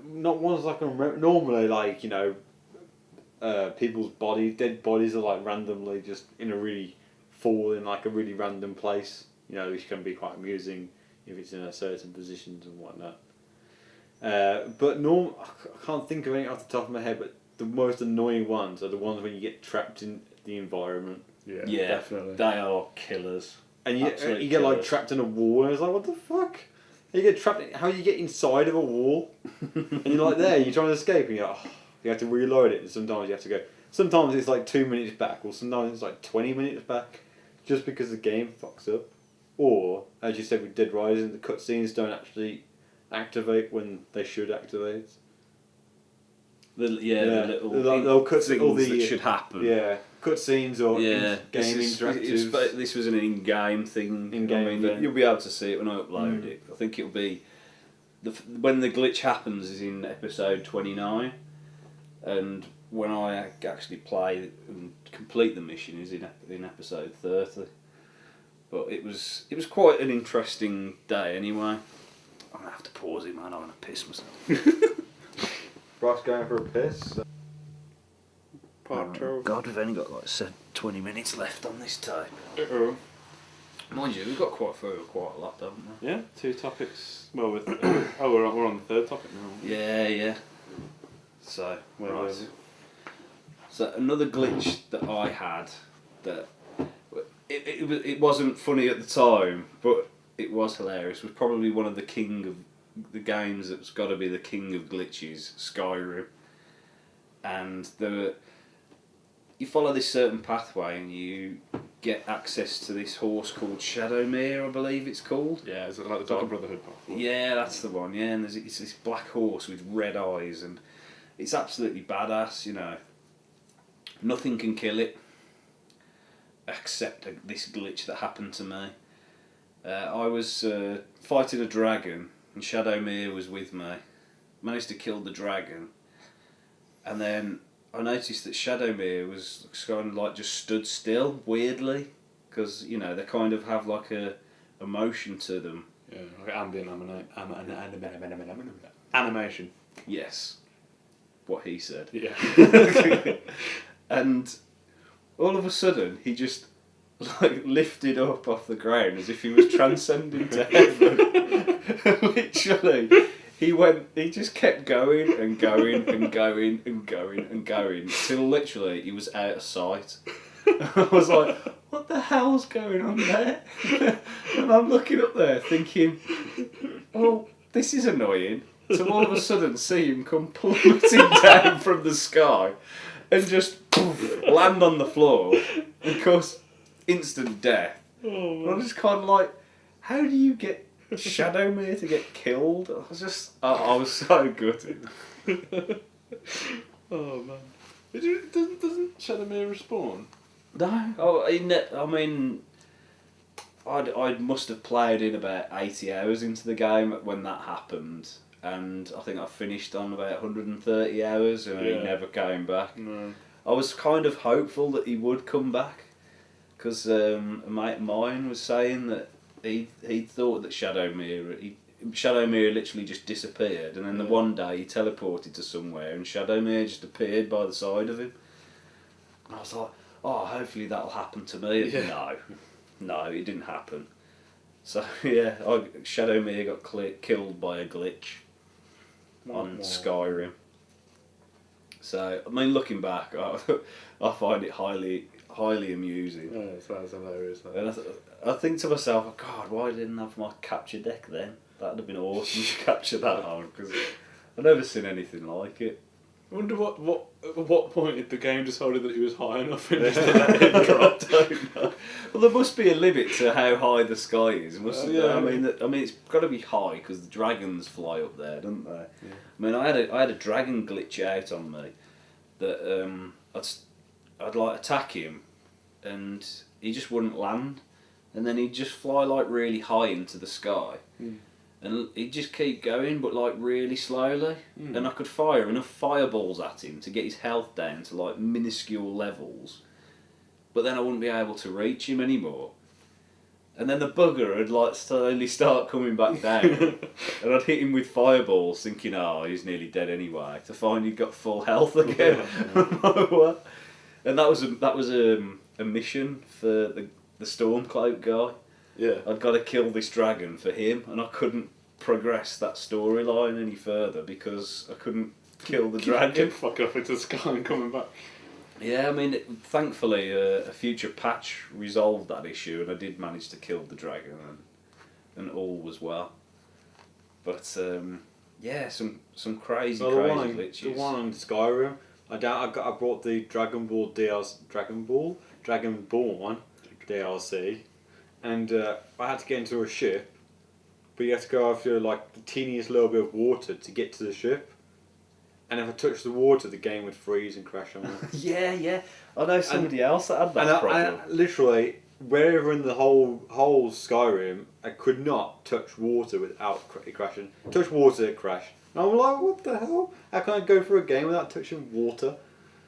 not ones I can remember. Normally, like, you know, people's bodies, dead bodies are like randomly just in a really fall in like a really random place. You know, which can be quite amusing if it's in a certain positions and whatnot. But I can't think of any off the top of my head. But the most annoying ones are the ones when you get trapped in the environment. Yeah, definitely. They are killers. And you get like trapped in a wall, and it's like, what the fuck? You get trapped. How do you get inside of a wall? And you're like there, you're trying to escape, and you have to reload it. And sometimes you have to go. Sometimes it's like 2 minutes back, or sometimes it's like 20 minutes back, just because the game fucks up. Or as you said with Dead Rising, the cutscenes don't actually activate when they should activate. The little they'll cut things all the that should happen. Yeah, cutscenes or game interactives. This was an in-game thing. In-game event. You'll be able to see it when I upload it. I think it'll be when the glitch happens is in episode 29, and when I actually play and complete the mission is in episode 30. But it was quite an interesting day anyway. I'm gonna have to pause it, man. I'm gonna piss myself. Ross going for a piss. Part 12. God, we've only got like 20 minutes left on this tape. Uh-oh. Mind you, we've got quite a lot, haven't we? Yeah, 2 topics. Well, we're on the third topic now. Yeah. So, Right. So another glitch that I had that it wasn't funny at the time, but it was hilarious. Was probably one of the king of the games that's got to be the king of glitches, Skyrim. And you follow this certain pathway and you get access to this horse called Shadowmere, I believe it's called. Yeah, is it like the Dark Brotherhood part? Yeah, that's the one. Yeah, and it's this black horse with red eyes, and it's absolutely badass. You know, nothing can kill it except this glitch that happened to me. I was fighting a dragon, and Shadowmere was with me. Managed to kill the dragon, and then I noticed that Shadowmere was kind of like just stood still, weirdly, because you know they kind of have like a motion to them. Yeah, like ambient animation. Yes, what he said. Yeah. And all of a sudden, he just like lifted up off the ground as if he was transcending to heaven. Literally, he just kept going and going and going and going and going till literally he was out of sight. I was like, what the hell's going on there? And I'm looking up there thinking, oh, this is annoying. To all of a sudden see him come plummeting down from the sky and just poof, land on the floor. Of course, instant death. Oh, I'm just kind of like, how do you get Shadowmere to get killed? I was so gutted. Oh man. Doesn't Shadowmere respawn? No. Oh, I mean, I must have played in about 80 hours into the game when that happened. And I think I finished on about 130 hours and he never came back. No. I was kind of hopeful that he would come back because a mate of mine was saying that he thought that Shadowmere literally just disappeared, and then the one day he teleported to somewhere and Shadowmere just appeared by the side of him. And I was like, oh, hopefully that'll happen to me. Yeah. No, it didn't happen. So yeah, Shadowmere got killed by a glitch on Skyrim. So I mean, looking back, I find it highly amusing. Oh, that's hilarious. And I think to myself, God, why didn't I have my capture deck then? That'd have been awesome to capture that on, because I've never seen anything like it. I wonder at what point did the game decided that he was high enough and just let him drop? Don't know. Well, there must be a limit to how high the sky is, mustn't Yeah, there? I mean, it's got to be high because the dragons fly up there, don't they? Yeah. I mean, I had a dragon glitch out on me that I'd like attack him, and he just wouldn't land, and then he'd just fly like really high into the sky. And he'd just keep going, but like really slowly. And I could fire enough fireballs at him to get his health down to like minuscule levels. But then I wouldn't be able to reach him anymore. And then the bugger would like slowly start coming back down. And I'd hit him with fireballs thinking, oh, he's nearly dead anyway. To find he'd got full health again. And that was a mission for the Stormcloak guy. Yeah. I'd got to kill this dragon for him, and I couldn't progress that storyline any further because I couldn't kill the dragon. Fuck off into the sky and coming back. Yeah, I mean, thankfully a future patch resolved that issue, and I did manage to kill the dragon, and all was well. But yeah, some crazy glitches. The one on Skyrim, I brought the Dragonborn DLC. And I had to get into a ship, but you had to go after like the teeniest little bit of water to get to the ship. And if I touched the water, the game would freeze and crash on me. Yeah. I know somebody else that had that problem. I literally, wherever in the whole Skyrim, I could not touch water without it crashing. Touch water, it crashed. And I'm like, what the hell? How can I go through a game without touching water?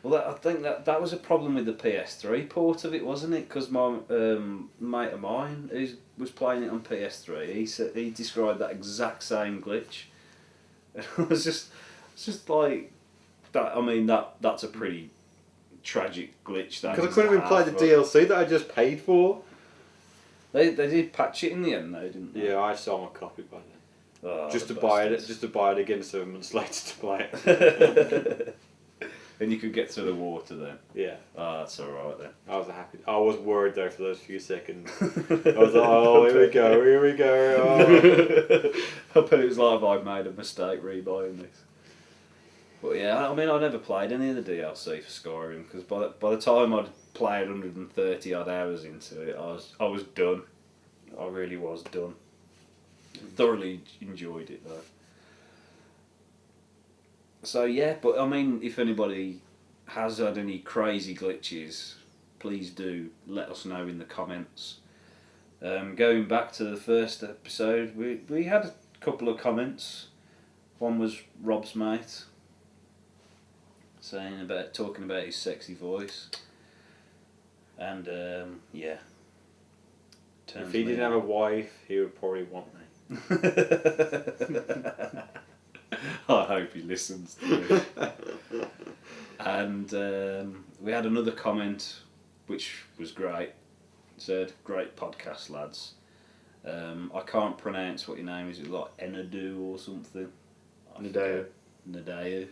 Well, I think that was a problem with the PS3 port of it, wasn't it? Because my mate of mine who was playing it on PS3, he described that exact same glitch. It was just like that. I mean, that's a pretty tragic glitch. Because I couldn't even play the DLC that I just paid for. They did patch it in the end, though, didn't they? Yeah, I sold my copy by then. Oh, just to buy it again 7 months later to play it. And you could get through the water then? Yeah. Oh, that's alright then. I was worried though for those few seconds. I was like, oh, here we go. Oh. I bet it was like, I made a mistake rebuying this. But yeah, I mean, I never played any of the DLC for Skyrim, because by the time I'd played 130 odd hours into it, I was done. I really was done. Thoroughly enjoyed it though. So yeah, but I mean, if anybody has had any crazy glitches, please do let us know in the comments. Going back to the first episode, we had a couple of comments. One was Rob's mate talking about his sexy voice, and yeah. If he didn't have a wife, he would probably want me. I hope he listens to it. And we had another comment which was great. It said, "Great podcast, lads. I can't pronounce what your name is. It's like Enadu or something." Nadeo. Nadeo.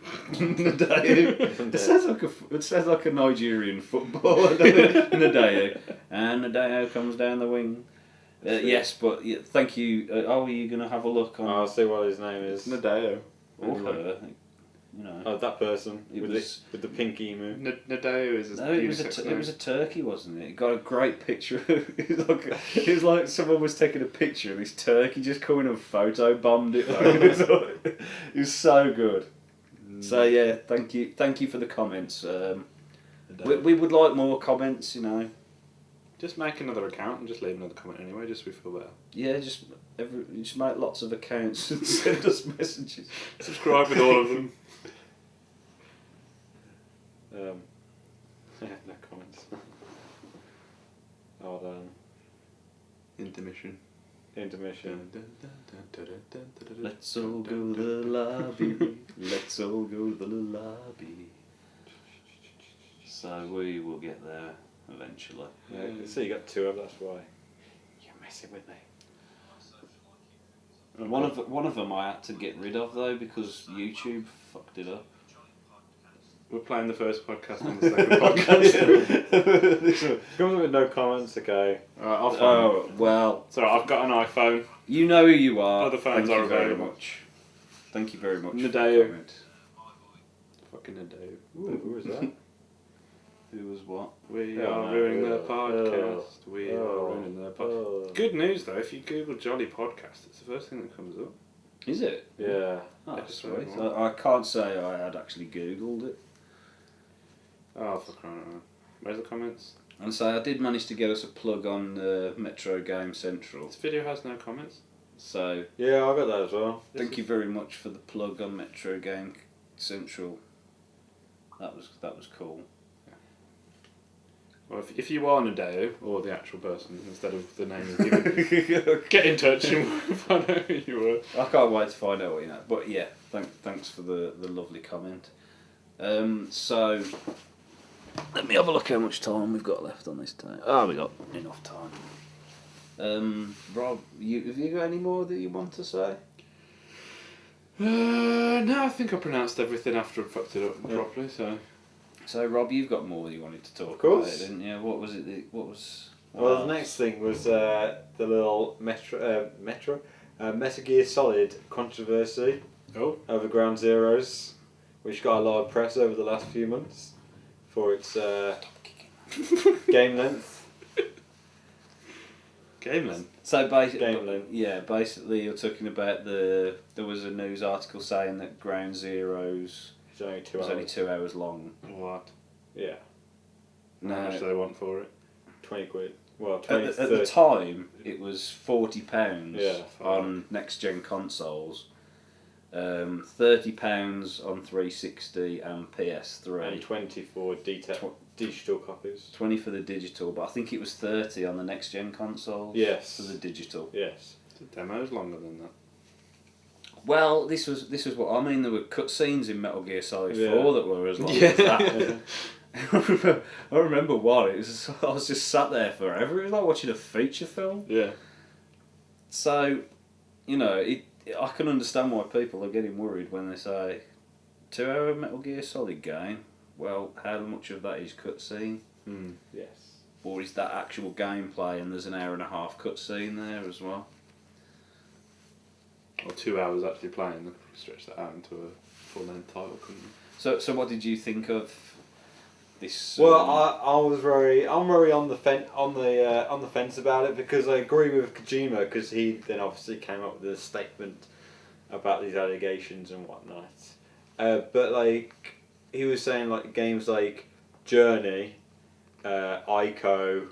It sounds like a Nigerian footballer. Nadeo. And Nadeo comes down the wing. Yes, but yeah, thank you. Are you going to have a look on? I'll see what his name is. Nadeo. Or her, you know. Oh, that person with the pink emu. Nadeo is a it was a turkey, wasn't it? It got a great picture. It was like someone was taking a picture of this turkey just coming and photo bombed it. It was so good. So yeah, thank you for the comments. We would like more comments, you know. Just make another account and just leave another comment anyway, just so we feel better. Yeah, just make lots of accounts and send us messages. Subscribe with all of them. No comments. Hold on. Intermission. Let's all go to the lobby. Let's all go to the lobby. So we will get there eventually. Yeah, so you got 2 of them, that's why. You're messing with me. And one of them I had to get rid of though because YouTube fucked it up. We're playing the first podcast on the second podcast. Comes with no comments, okay. Alright, I'll find it. Well. Sorry, I've got an iPhone. You know who you are. Other phones Thank are you very available. much. Thank you very much. Nadeo. For fucking a do. Ooh, who was that? Who was what? We Oh, are no. ruining their Oh. podcast. We are Oh. ruining their podcast. Oh. Good news though, if you Google Jolly Podcast, it's the first thing that comes up. Is it? Yeah. Oh, Episode sweet. one. I can't say I had actually Googled it. Oh, for crying out loud. Where's the comments? And so I did manage to get us a plug on Metro Game Central. This video has no comments. So Yeah, I got that as well. thank you very much for the plug on Metro Game Central. That was cool. Well, if you are Nadeo, or the actual person, instead of the name you've given, get in touch and we'll find out who you were. I can't wait to find out what you know. But yeah, thanks for the lovely comment. So let me have a look how much time we've got left on this day. Oh, we got enough time. Rob, have you got any more that you want to say? No, I think I pronounced everything after I fucked it up properly, so... So Rob, you've got more you wanted to talk Of course. about, didn't you? What was it? What was? Well, the next thing was the little Metal Gear Solid controversy Oh. over Ground Zeroes, which got a lot of press over the last few months for its game length. Game then. So basically, Game length. yeah, basically you're talking about there was a news article saying that Ground Zeroes It's only 2 was hours. only 2 hours long. What? Yeah, How No, much do they want for it? 20 quid. Well, at 20 the, at the 30. time it was £40 Yeah. on next gen consoles, £30 on 360 and PS3. And 20 for digital copies. 20 for the digital, but I think it was 30 on the next gen consoles. Yes. For the digital. Yes. The demo's longer than that. Well, this was what I mean. There were cutscenes in Metal Gear Solid 4 Yeah. that were as long as that. I remember one. I was just sat there forever. It was like watching a feature film. Yeah. So, I can understand why people are getting worried when they say 2 hour Metal Gear Solid game. Well, how much of that is cutscene? Yes. Or is that actual gameplay and there's an hour and a half cutscene there as well? Or 2 hours actually playing, they could stretch that out into a full-length title, couldn't you? So what did you think of this? Well, I'm very on the fence about it, because I agree with Kojima, because he then obviously came up with a statement about these allegations and whatnot. But like he was saying, like games like Journey, Ico,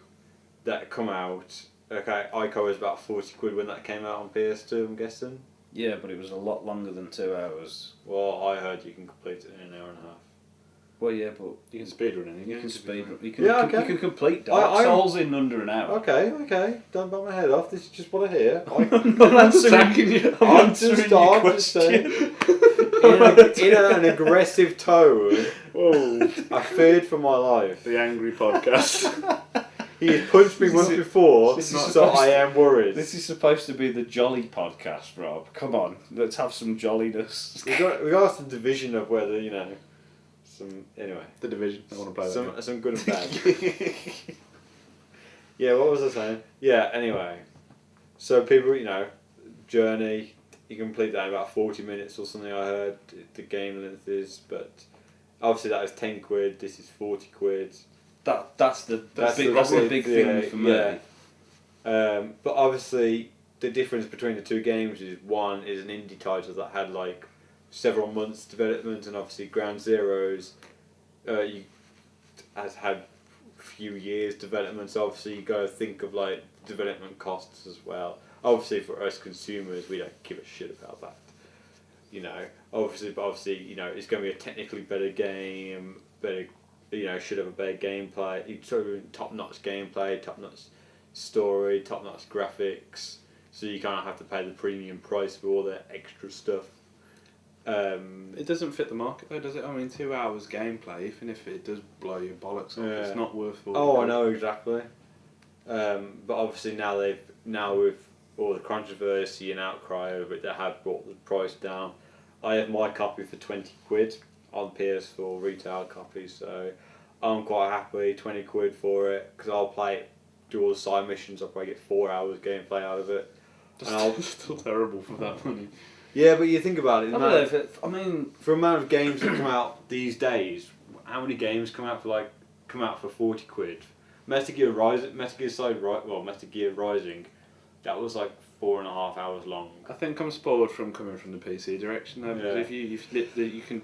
that come out. Okay, Ico was about 40 quid when that came out on PS2, I'm guessing. Yeah, but it was a lot longer than 2 hours. Well, I heard you can complete it in an hour and a half. Well, yeah, but You can speedrun anything. you can speed. You Yeah, okay. You can complete Dark Souls in under an hour. Okay, don't bite my head off. This is just what I hear. I'm not attacking you. I'm just saying. In an aggressive tone. Whoa. I feared for my life. The angry podcast. He has punched me once before, this is so supposed I am worried. This is supposed to be the jolly podcast, Rob. Come on, let's have some jolliness. We got some division of whether some anyway. The Division. I want to play that. Some good and bad. Yeah, what was I saying? Yeah, anyway. So people, Journey, you can complete that in about 40 minutes or something, I heard the game length is, but obviously that is 10 quid, this is 40 quid. That's the big thing for me. Yeah. But obviously the difference between the two games is one is an indie title that had like several months development, and obviously Ground Zeroes has had a few years development, so obviously you got to think of like development costs as well. Obviously for us consumers we don't give a shit about that. Obviously it's going to be a technically better game, should have a better gameplay, top-notch gameplay, top-notch story, top-notch graphics, so you kind of have to pay the premium price for all the extra stuff. It doesn't fit the market though, does it? I mean, 2 hours gameplay, even if it does blow your bollocks off, it's not worth it. I know exactly. But obviously now with all the controversy and outcry over it, they have brought the price down. I have my copy for 20 quid on PS4 retail copy, so I'm quite happy, 20 quid for it, because I'll play it, do all the side missions, I'll probably get 4 hours gameplay out of it. That's still terrible for that money. Yeah, but you think about it. I don't know if it, I mean, for the amount of games that come out these days, how many games come out for 40 quid? Metal Gear Rising, Metal Gear Rising, that was like 4.5 hours long. I think I'm spoiled from coming from the PC direction though, because if you can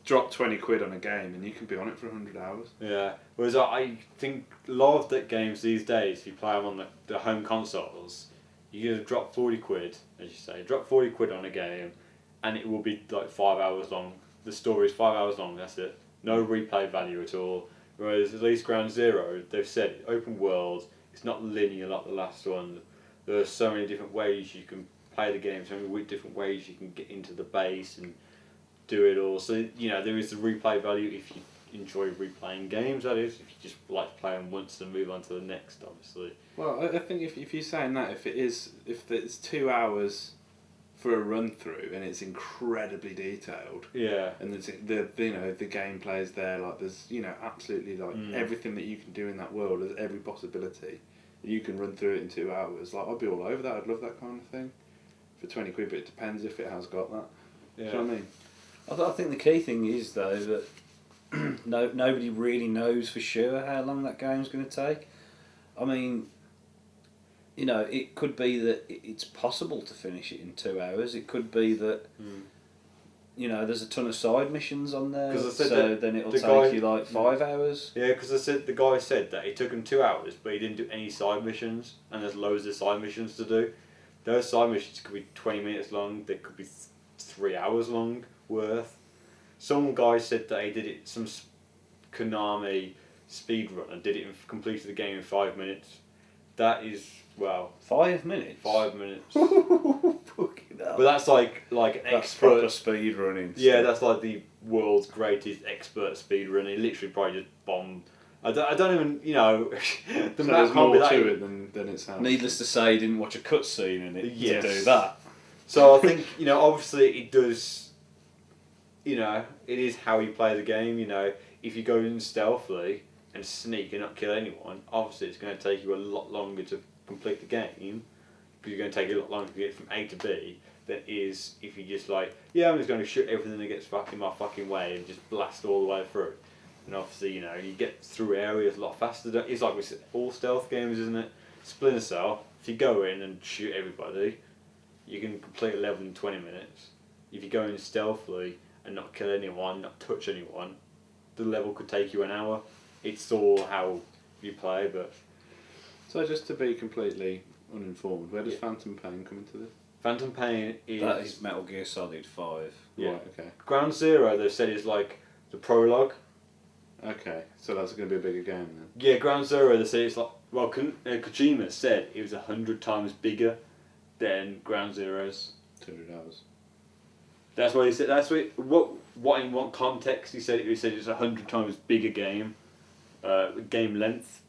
drop 20 quid on a game and you can be on it for 100 hours. Yeah. Whereas I think a lot of the games these days, if you play them on the home consoles, you're going to drop 40 quid, as you say, drop 40 quid on a game, and it will be like 5 hours long. The story's 5 hours long, that's it. No replay value at all. Whereas at least Ground Zero, they've said open world, it's not linear like the last one. There are so many different ways you can play the game, so many different ways you can get into the base and do it all. So, you know, there is the replay value if you enjoy replaying games, that is. If you just like to play them once and move on to the next, obviously. Well, I think if you're saying that, if it's 2 hours for a run through and it's incredibly detailed, yeah, and the gameplay is there, like there's absolutely like everything that you can do in that world, there's every possibility you can run through it in 2 hours. Like I'd be all over that. I'd love that kind of thing for 20 quid, but it depends if it has got that. Yeah. Do you know what I mean? I think the key thing is though that nobody really knows for sure how long that game's going to take. I mean, it could be that it's possible to finish it in 2 hours. It could be that there's a ton of side missions on there, so then it'll take you like 5 hours. Yeah, because the guy said that it took him 2 hours, but he didn't do any side missions, and there's loads of side missions to do. Those side missions could be 20 minutes long. They could be 3 hours long worth. Some guy said that he did it, some Konami speedrunner did it and completed the game in 5 minutes. That is, well... 5 minutes? 5 minutes. Fucking hell. But that's like an That's expert... proper speed running. Yeah, that's like the world's greatest expert speedrunner. He literally probably just bombed... I don't even, the So map there's more can't be to it than it sounds. Needless to say, he didn't watch a cutscene in it Yes. to do that. So I think, obviously it does, it is how you play the game, if you go in stealthily and sneak and not kill anyone, obviously it's going to take you a lot longer to complete the game, because you're going to take a lot longer to get from A to B, than is if you just I'm just going to shoot everything that gets in my fucking way and just blast all the way through. And obviously, you get through areas a lot faster. It's like with all stealth games, isn't it? Splinter Cell, if you go in and shoot everybody, you can complete a level in 20 minutes. If you go in stealthily and not kill anyone, not touch anyone, the level could take you an hour. It's all how you play, but... So just to be completely uninformed, where does Phantom Pain come into this? Phantom Pain is... That is Metal Gear Solid 5. Yeah. Right, okay. Ground Zero, they said, is like the prologue. Okay, so that's going to be a bigger game then. Yeah, Ground Zero, they say it's like... Well, Kojima said it was 100 times bigger than Ground Zero's. 200 hours. That's what he said. That's what in what context he said it. He said it's 100 times bigger game. Game length,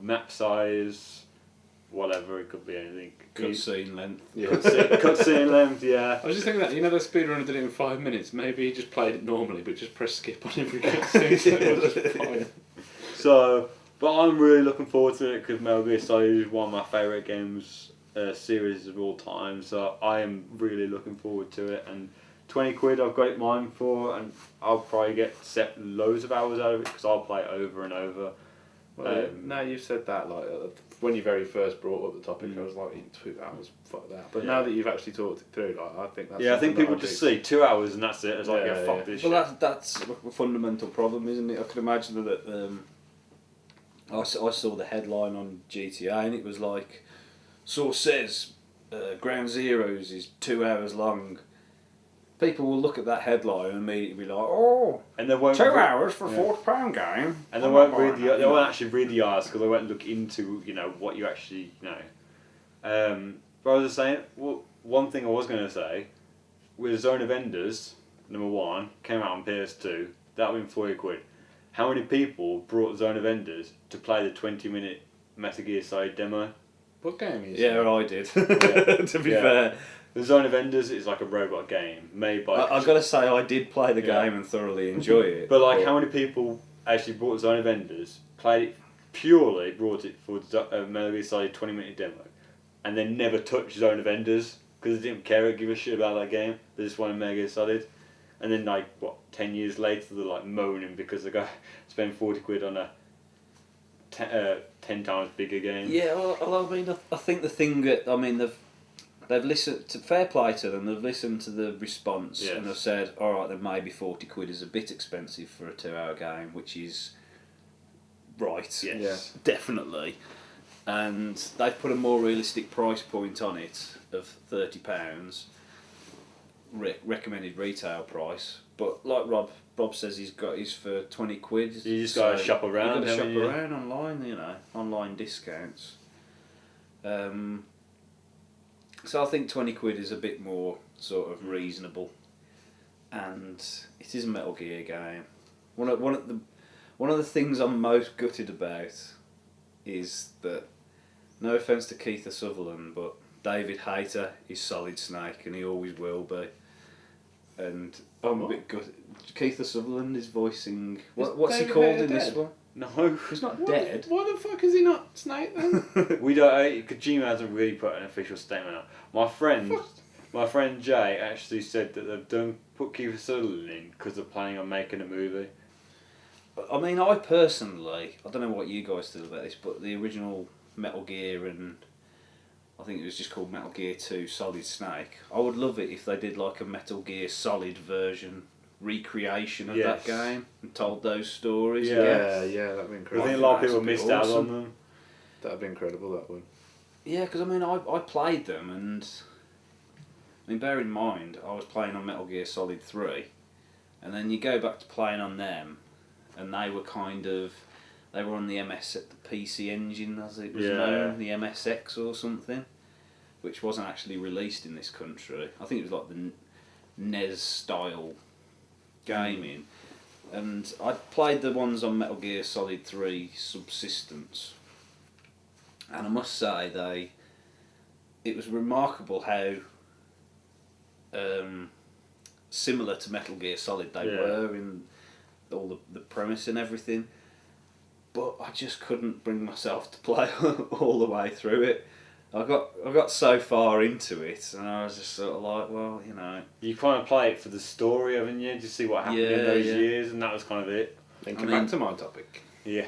map size, whatever, it could be anything. Cutscene length. Yeah. Cutscene length, yeah. I was just thinking that, the speedrunner did it in 5 minutes, maybe he just played it normally but just pressed skip on every cutscene, so it was just fine. So, but I'm really looking forward to it because Metal Gear Solid is one of my favourite games series of all time, so I am really looking forward to it. And 20 quid I've got it mine for, and I'll probably get loads of hours out of it because I'll play it over and over. Well, now you've said that, like when you very first brought up the topic, I was like, in 2 hours, fuck that. But now that you've actually talked it through, I think that's... Yeah, I think people just see 2 hours and that's it. It's like, fuck this shit. Well, that's a fundamental problem, isn't it? I could imagine that I saw the headline on GTA and it was like, source says Ground Zeroes is 2 hours long. People will look at that headline and immediately be like, "Oh, and they won't 2 hours for £40 game," and they won't actually read the article. They won't look into what you actually know. But I was saying, one thing I was going to say, with Zone of Enders #1 came out on PS2. That went 40 quid. How many people brought Zone of Enders to play the 20-minute Metal Gear Solid demo? What game is it? Yeah, I did. To be fair. The Zone of Enders is like a robot game made by... I've got to say, I did play the game and thoroughly enjoy it. But how many people actually bought Zone of Enders, played it purely, brought it for Metal Gear Solid 20-minute demo, and then never touched Zone of Enders? because they didn't care or give a shit about that game. They just wanted Metal Gear Solid. And then, 10 years later, they're moaning because they got spend 40 quid on a 10 times bigger game. Yeah, well, I mean, I think the thing that, I mean, they've listened to, fair play to them, they've listened to the response and they've said, alright, then maybe 40 quid is a bit expensive for a 2-hour game, which is right. Yes. Definitely. And they've put a more realistic price point on it of £30, recommended retail price. But like Rob says, he's got his for 20 quid. You just got to shop around. You've got to shop around online, online discounts. So I think 20 quid is a bit more sort of reasonable, and it is a Metal Gear game. One of the things I'm most gutted about is that, no offence to Keith Sutherland, but David Hayter is Solid Snake, and he always will be. And I'm a bit gutted. Keith Sutherland is voicing. What's he called in this one? No, he's not dead. Why the fuck is he not Snake then? We don't. Kojima hasn't really put an official statement out. My friend Jay actually said that they've put Keith Sutherland in because they're planning on making a movie. I mean, I personally, I don't know what you guys feel about this, but the original Metal Gear, and I think it was just called Metal Gear 2 Solid Snake, I would love it if they did like a Metal Gear Solid version recreation of that game and told those stories. Yeah, that'd be incredible. I think a lot of people missed out on them. That'd be incredible, that would. Yeah, because I mean, I played them, and I mean, bear in mind, I was playing on Metal Gear Solid 3, and then you go back to playing on them, and they were they were on the the PC Engine, as it was known, the MSX or something, which wasn't actually released in this country. I think it was like the NES style gaming, and I played the ones on Metal Gear Solid 3 Subsistence, and I must say it was remarkable how similar to Metal Gear Solid they were in all the premise and everything, but I just couldn't bring myself to play all the way through it. I got so far into it, and I was just sort of like, well, You kind of play it for the story, haven't you? Just see what happened in those years, and that was kind of it. Then come back to my topic. Yeah.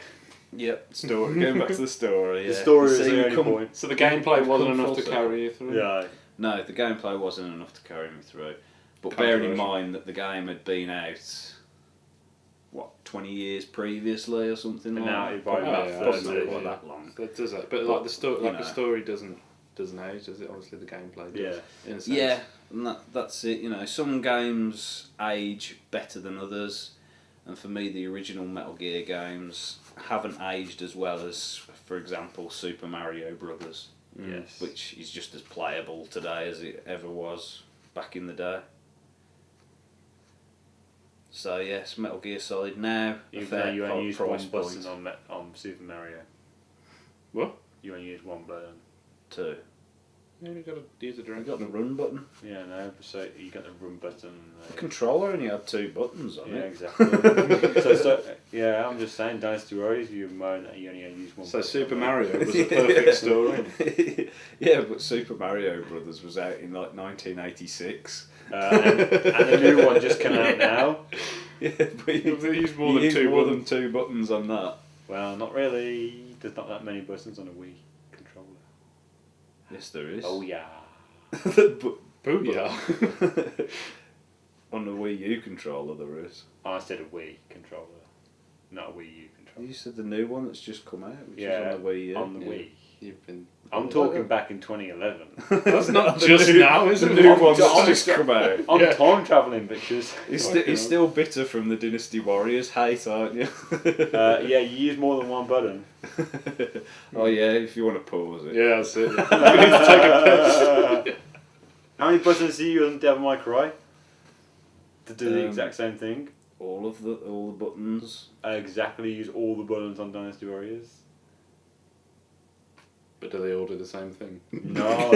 Yep, story. Going back to the story. The story is the only point. So the gameplay wasn't enough to carry you through? Yeah. No, the gameplay wasn't enough to carry me through. But bearing in mind that the game had been out, 20 years previously or something like that? Now Probably not that long. So it does it. But like the story doesn't age, does it? Obviously the gameplay does. Yeah. In a sense. Yeah, and that's it. Some games age better than others, and for me the original Metal Gear games haven't aged as well as, for example, Super Mario Brothers. Yes. Which is just as playable today as it ever was back in the day. So yes, Metal Gear Solid now. Even though you only used one button on Super Mario. What? You only used one button. 2. Yeah, you got to use the drink. You got the run button. Yeah, no. So you got the run button. The controller only had 2 buttons on it. Yeah, exactly. Yeah, I'm just saying, Dynasty Warriors, you moan that you only used one. So button. Super Mario was a perfect story. Yeah, but Super Mario Brothers was out in like 1986. And the new one just came out now. Yeah, but you used more than 2 buttons on that. Well, not really. There's not that many buttons on a Wii controller. Yes, there is. Oh yeah. Booyah. On the Wii U controller there is. I said a Wii controller, not a Wii U controller. You said the new one that's just come out, which is Yeah, on the Wii U. on the Wii. You've been. I'm talking back in 2011. That's not just now, is The it? new one's just come out. I'm time travelling, bitches. He's still bitter from the Dynasty Warriors hate, aren't you? Yeah, you use more than one button. Oh yeah, if you want to pause it. Yeah, that's it. We need to take a piss. How many buttons do you use on Devil May Cry? To do the exact same thing? All the buttons. I exactly use all the buttons on Dynasty Warriors. But do they all do the same thing? No.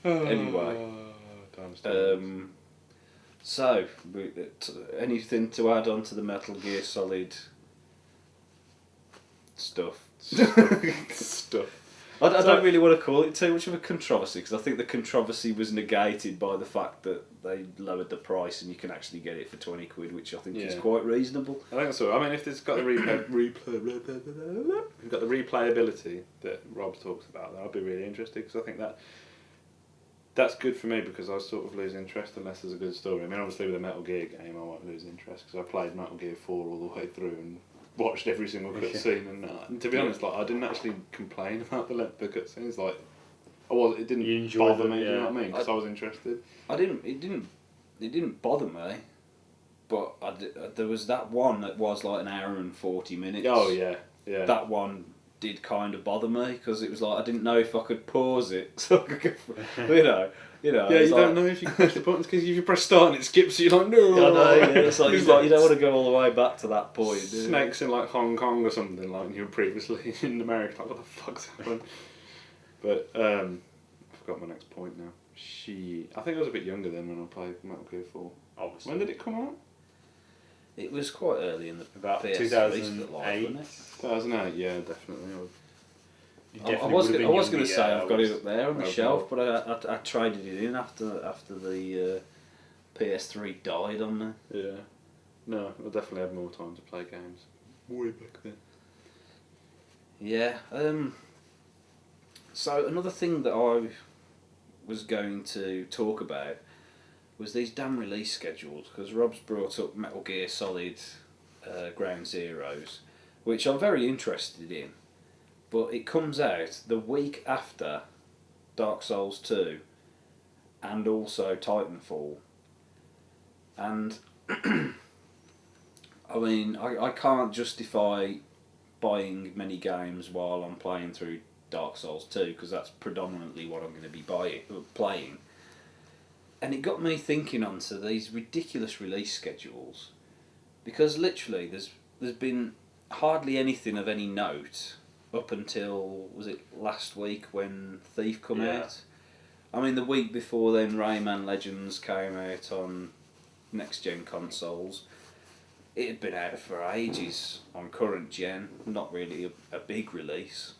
Anyway, so anything to add on to the Metal Gear Solid stuff? stuff. I don't really want to call it too much of a controversy because I think the controversy was negated by the fact that they lowered the price and you can actually get it for £20, which I think is quite reasonable. I think so. I mean, if it's got the replayability that Rob talks about, then I'd be really interested because I think that's good for me because I sort of lose interest unless there's a good story. I mean, obviously with a Metal Gear game, I won't lose interest because I played Metal Gear 4 all the way through and watched every single cutscene, and to be honest, like I didn't actually complain about the length of the cutscenes. Like, it didn't bother me. Do you know what I mean? Because I was interested. It didn't bother me, but there was that one that was like an hour and 40 minutes. Oh yeah. That one did kind of bother me because it was like I didn't know if I could pause it, so I could, you know. Yeah, you don't know if you can push the buttons because if you press start and it skips, you're like, no. I know, yeah, it's like, you don't want to go all the way back to that point. Snakes in like Hong Kong or something like you were previously in America. Like, what the fuck's happened? But I forgot my next point now. I think I was a bit younger then when I played Metal Gear 4. Obviously. When did it come out? It was quite early in the about PS3 2008. wasn't it? 2008, yeah, definitely. I was going to say I've got it up there on the shelf, but I traded it in after the PS3 died on me. Yeah. No, I definitely had more time to play games. Way back then. Yeah. So another thing that I was going to talk about was these damn release schedules, because Rob's brought up Metal Gear Solid Ground Zeroes, which I'm very interested in. But it comes out the week after Dark Souls 2 and also Titanfall. And I mean, I can't justify buying many games while I'm playing through Dark Souls 2 because that's predominantly what I'm going to be playing. And it got me thinking onto these ridiculous release schedules because literally there's been hardly anything of any note up until, was it last week when Thief come out? I mean, the week before then Rayman Legends came out on next-gen consoles. It had been out for ages on current gen, not really a big release.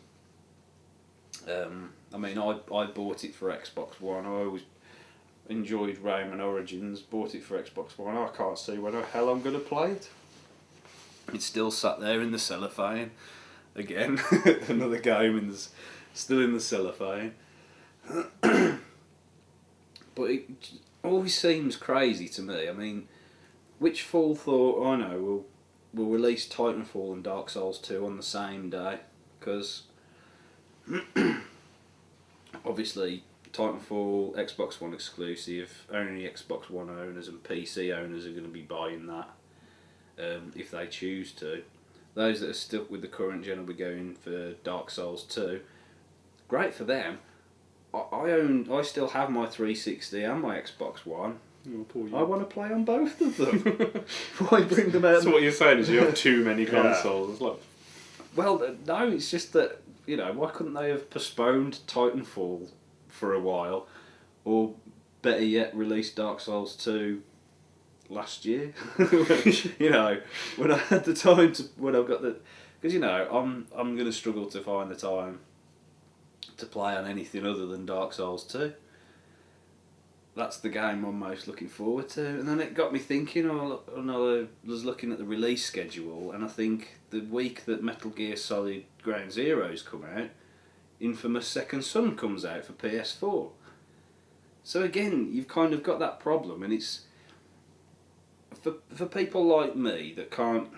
I mean, I bought it for Xbox One. I always enjoyed Rayman Origins, bought it for Xbox One. I can't see when the hell I'm going to play it. It's still sat there in the cellophane. Again, another game still in the cellophane. But it always seems crazy to me. I mean, which fool thought, I know, we'll release Titanfall and Dark Souls 2 on the same day? Because obviously Titanfall, Xbox One exclusive, only Xbox One owners and PC owners are going to be buying that if they choose to. Those that are stuck with the current gen will be going for Dark Souls 2. Great for them. I still have my 360 and my Xbox One. Oh, poor you. I want to play on both of them. Why bring them out? So what you're saying is you have too many consoles. Like, well, no, it's just that, you know, why couldn't they have postponed Titanfall for a while, or better yet, release Dark Souls 2 last year? You know, when I had the time when I've got the, because you know, I'm going to struggle to find the time to play on anything other than Dark Souls 2. That's the game I'm most looking forward to. And then it got me thinking, I was looking at the release schedule, and I think the week that Metal Gear Solid Ground Zeroes come out, Infamous Second Son comes out for PS4. So again, you've kind of got that problem, and it's for people like me that can't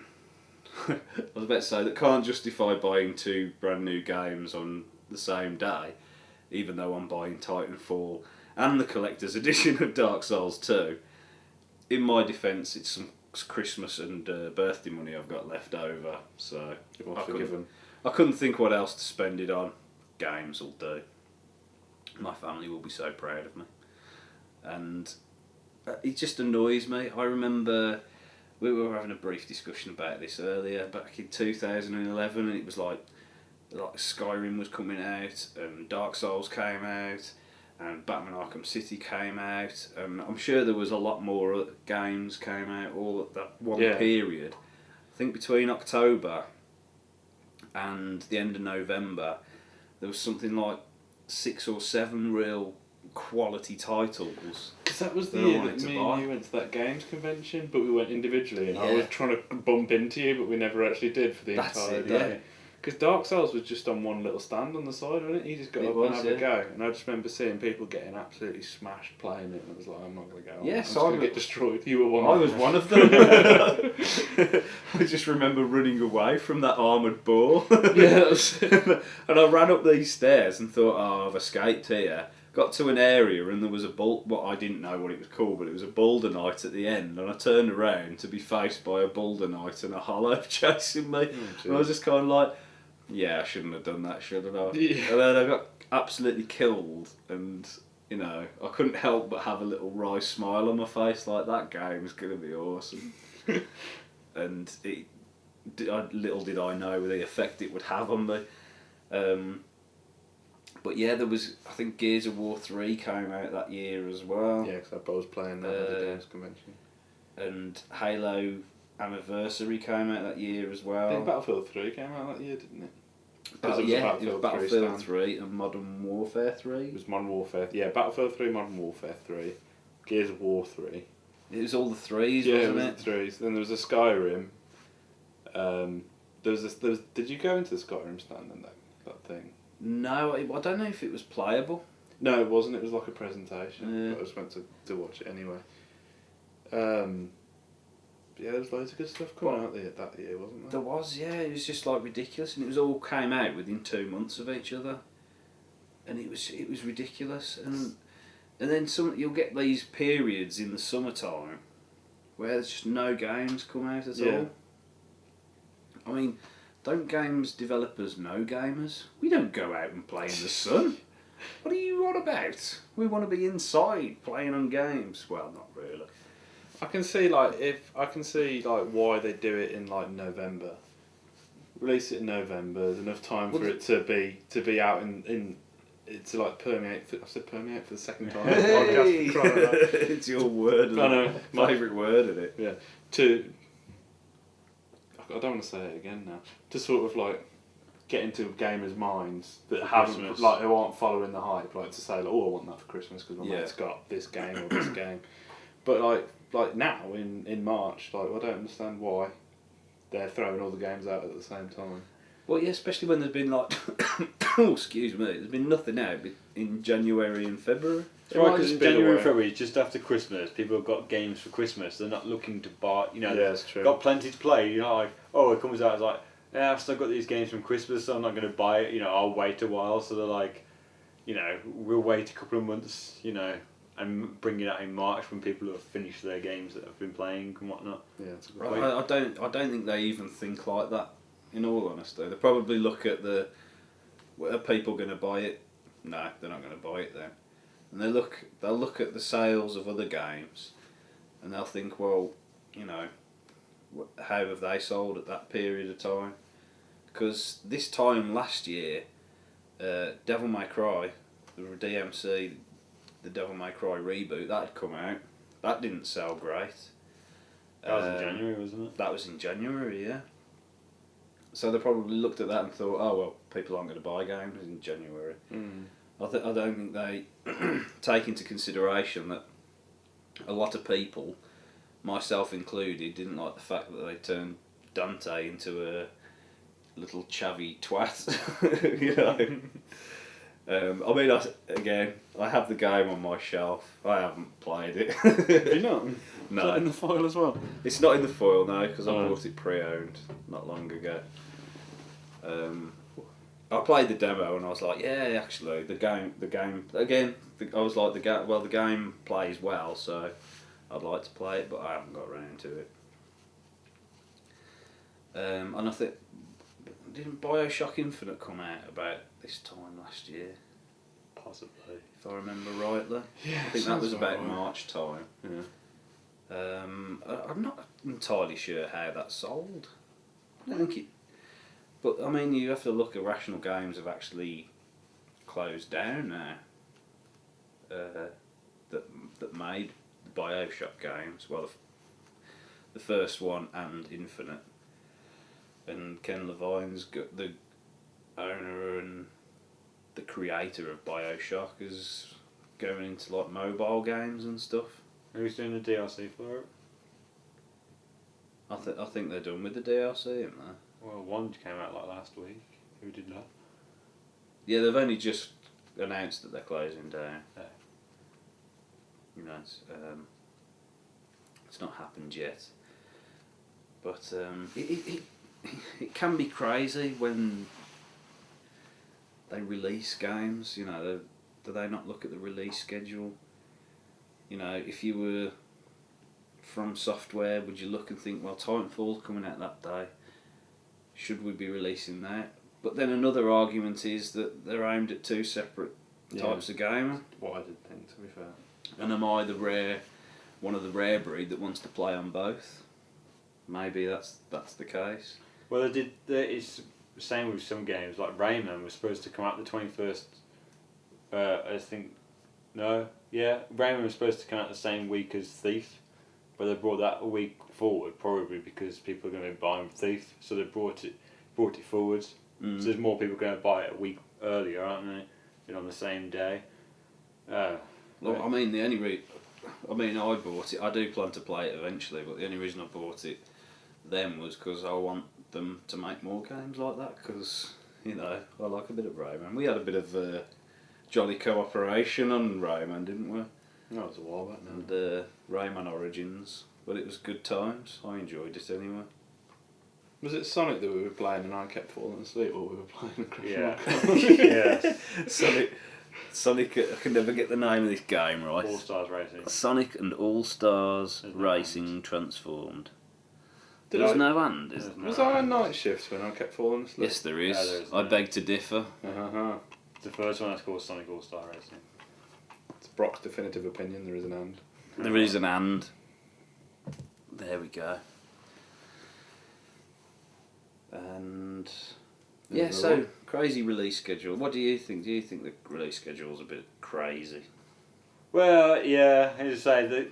I was about to say that can't justify buying two brand new games on the same day, even though I'm buying Titanfall and the collector's edition of Dark Souls 2. In my defence, it's some Christmas and birthday money I've got left over, so I couldn't think what else to spend it on. Games will do. My family will be so proud of me. And it just annoys me. I remember we were having a brief discussion about this earlier, back in 2011, and it was like Skyrim was coming out, and Dark Souls came out, and Batman Arkham City came out, and I'm sure there was a lot more games came out all at that one period. I think between October and the end of November, there was something like 6 or 7 real quality titles. Because that was the that I year wanted that to me buy. and you went to that games convention, but we went individually, and I Yeah. was trying to bump into you, but we never actually did for the That's entire it, day. yeah. Because Dark Souls was just on one little stand on the side, wasn't it? You just got It up was, and have yeah. a go. And I just remember seeing people getting absolutely smashed playing it, and I was like, I'm not going to go on. Yeah, I'm just so going I to get destroyed. You were one I of was them. one of them. I just remember running away from that armoured ball. Yeah, that was And I ran up these stairs and thought, oh, I've escaped here. Got to an area and there was a well, I didn't know what it was called, but it was a boulder knight at the end. And I turned around to be faced by a boulder knight and a hollow chasing me. And I was just kind of like, yeah, I shouldn't have done that, should I? Yeah. And then I got absolutely killed, and you know, I couldn't help but have a little wry smile on my face, like that game is going to be awesome. And little did I know the effect it would have on me. But yeah, there was, I think Gears of War 3 came out that year as well. Yeah, because I was playing that at the games convention. And Halo Anniversary came out that year as I well. think Battlefield 3 came out that year, didn't it? Oh, It was yeah, a it was Battlefield 3 and Modern Warfare 3. It was Modern Warfare. Yeah, Battlefield 3, Modern Warfare 3, Gears of War 3. It was all the threes, Yeah, wasn't it it? was the threes. Then there was a Skyrim. Did you go into the Skyrim stand and that thing? No, I don't know if it was playable. No, it wasn't. It was like a presentation. Yeah. But I just went to watch it anyway. Yeah, there was loads of good stuff coming out there that year, wasn't There there? was, yeah. It was just like ridiculous, and it was all came out within 2 months of each other, and it was ridiculous. And then you'll get these periods in the summertime where there's just no games come out at Yeah. all. I mean, don't games developers know gamers? We don't go out and play in the sun. What are you on about? We want to be inside playing on games. Well, not really. I can see why they do it in like November. Release it in November. There's enough time for it to be out in to like permeate. I said permeate for the second time. Hey! Podcast for crying out loud. It's your word, I know. my favourite word in it. Yeah. I don't want to say it again now. To sort of like get into gamers' minds that haven't Christmas. like who aren't following the hype, like to say like, oh, I want that for Christmas because my Yeah. mate's got this game or this game. But like now in March, like I don't understand why they're throwing all the games out at the same time. Well, yeah, especially when there's been like, oh, excuse me, there's been nothing out in January and February. It's right, might because just in be the January and way. February, just after Christmas, people have got games for Christmas. They're not looking to buy, Yeah, that's true. got plenty to play. You know, like, oh, it comes out, it's like, yeah, I've still got these games from Christmas, so I'm not going to buy it. You know, I'll wait a while. So they're like, you know, we'll wait a couple of months, you know, and bring it out in March when people have finished their games that have been playing and whatnot. Yeah, it's a good Right, point. I don't think they even think like that. In all honesty, they probably look at are people going to buy it? No, they're not going to buy it then. And they'll look at the sales of other games, and they'll think, well, you know, how have they sold at that period of time? Because this time last year, Devil May Cry, the DMC, the Devil May Cry reboot, that had come out. That didn't sell great. That was in January, wasn't it? That was in January, yeah. So they probably looked at that and thought, oh well, people aren't going to buy games in January. I don't think they take into consideration that a lot of people, myself included, didn't like the fact that they turned Dante into a little chavvy twat. You know. I mean, I have the game on my shelf. I haven't played it. Have you not? No. Is that in the file as well? It's not in the foil now because I Oh. bought it pre-owned not long ago. I played the demo and I was like, yeah, actually, the game again. I was like, the game plays well, so I'd like to play it, but I haven't got around to it. And I think didn't BioShock Infinite come out about this time last year, Possibly. if I remember rightly? Yeah, I think that was about right. March time. Yeah. I'm not entirely sure how that sold. I don't think it. But I mean, you have to look at Rational Games have actually closed down now. That made BioShock games. Well, the first one and Infinite. And Ken Levine's got owner and the creator of BioShock is going into like mobile games and stuff. Who's doing the DLC for it? I think they're done with the DLC, aren't they? Well, one came out like last week. Who did that? Yeah, they've only just announced that they're closing down. Yeah. You know, it's not happened yet. But it can be crazy when they release games. You know, do they not look at the release schedule? You know, if you were from software, would you look and think, well, Titanfall's coming out that day, should we be releasing that? But then another argument is that they're aimed at two separate types of gamer. What I did think, to be fair. And am I one of the rare breed that wants to play on both? Maybe that's the case. Well, it's the same with some games. Like Rayman was supposed to come out the 21st. I think, no, yeah, Rayman was supposed to come out the same week as Thief, but they brought that a week forward, probably because people are going to be buying Thief, so they brought it forwards. So there's more people going to buy it a week earlier, aren't they? And on the same day. Well, I mean, I bought it. I do plan to play it eventually, but the only reason I bought it then was because I want them to make more games like that. Because you know, I like a bit of Rayman. We had a bit of jolly cooperation on Rayman, didn't we? That was a while back now. And Rayman Origins, but it was good times. I enjoyed it anyway. Was it Sonic that we were playing and I kept falling asleep while we were playing? Yeah. Sonic, I can never get the name of this game right. All Stars Racing. Sonic and All Stars Racing Transformed. There's no and, is there? Was there a night shift when I kept falling asleep? Yes, there is. Yeah, there is, I beg to differ. The first one is called Sonic All Star Racing. It's Brock's definitive opinion, there is an and. There is an and. There we go. And yeah, so crazy release schedule. What do you think? Do you think the release schedule's a bit crazy? Well, yeah, as I say, the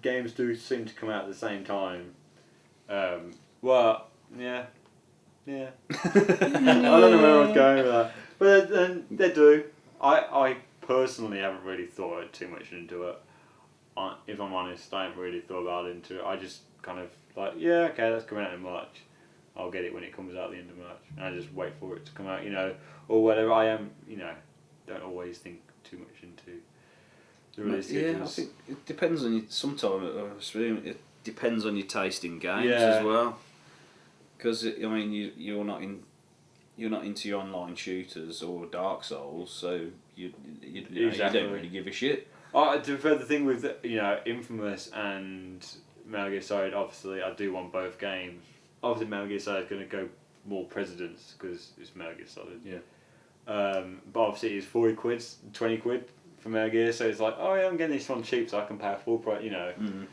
games do seem to come out at the same time. Well, yeah. I don't know where I was going with that, but then they do. I personally haven't really thought too much into it. If I'm honest, I haven't really thought about into it. I just kind of like, yeah, okay, that's coming out in March. I'll get it when it comes out at the end of March, and I just wait for it to come out, you know, or whatever. I am, you know, don't always think too much into the release schedules. Yeah, I think it depends on you. Sometimes it depends on your taste in games as well. Because I mean, you're not into your online shooters or Dark Souls, so you don't really give a shit. The thing with Infamous and Metal Gear Solid, obviously, I do want both games. Obviously, Metal Gear Solid is going to go more Presidents because it's Metal Gear Solid. Yeah. But obviously, it's 40 quid, 20 quid for Metal Gear, so it's like, oh yeah, I'm getting this one cheap, so I can pay a full price,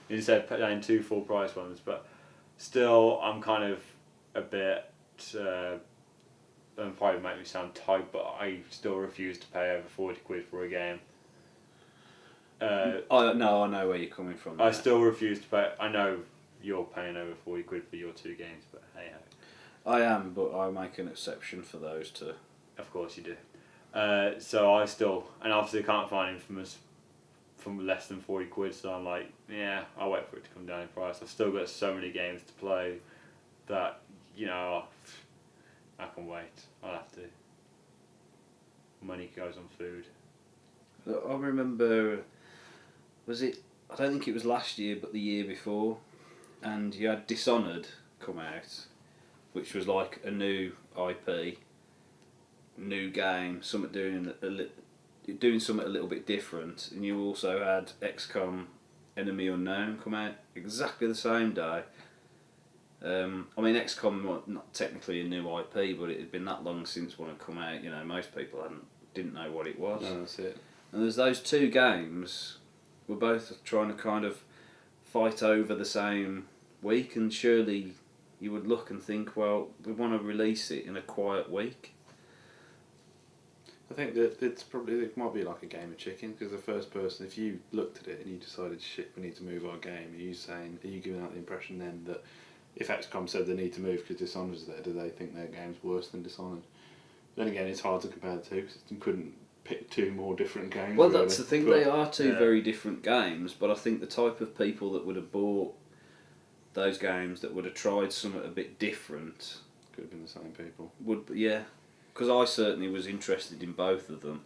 instead of paying two full price ones. But still, I'm kind of a bit. And probably make me sound tight, but I still refuse to pay over 40 quid for a game. I know where you're coming from. I still refuse to pay. I know you're paying over 40 quid for your two games, but hey ho. I am, but I make an exception for those two. Of course you do. So I still, and obviously can't find Infamous from less than 40 quid, so I'm like, yeah, I'll wait for it to come down in price. I've still got so many games to play that, I can wait. I'll have to. Money goes on food. I remember, I don't think it was last year, but the year before, and you had Dishonored come out, which was like a new IP, new game, something doing something a little bit different, and you also had XCOM Enemy Unknown come out exactly the same day. I mean, XCOM was not technically a new IP, but it had been that long since one had come out. Most people didn't know what it was. No, that's it. And there's those two games were both trying to kind of fight over the same week, and surely you would look and think, well, we want to release it in a quiet week. I think that it might be like a game of chicken, because the first person, if you looked at it and you decided, shit, we need to move our game, are you giving out the impression then that if XCOM said they need to move because Dishonored's there, do they think their game's worse than Dishonored? Then again, it's hard to compare the two because you couldn't pick two more different games. Well, really. that's the thing. But They are two very different games, but I think the type of people that would have bought those games that would have tried something a bit different could have been the same people. would, yeah, because I certainly was interested in both of them.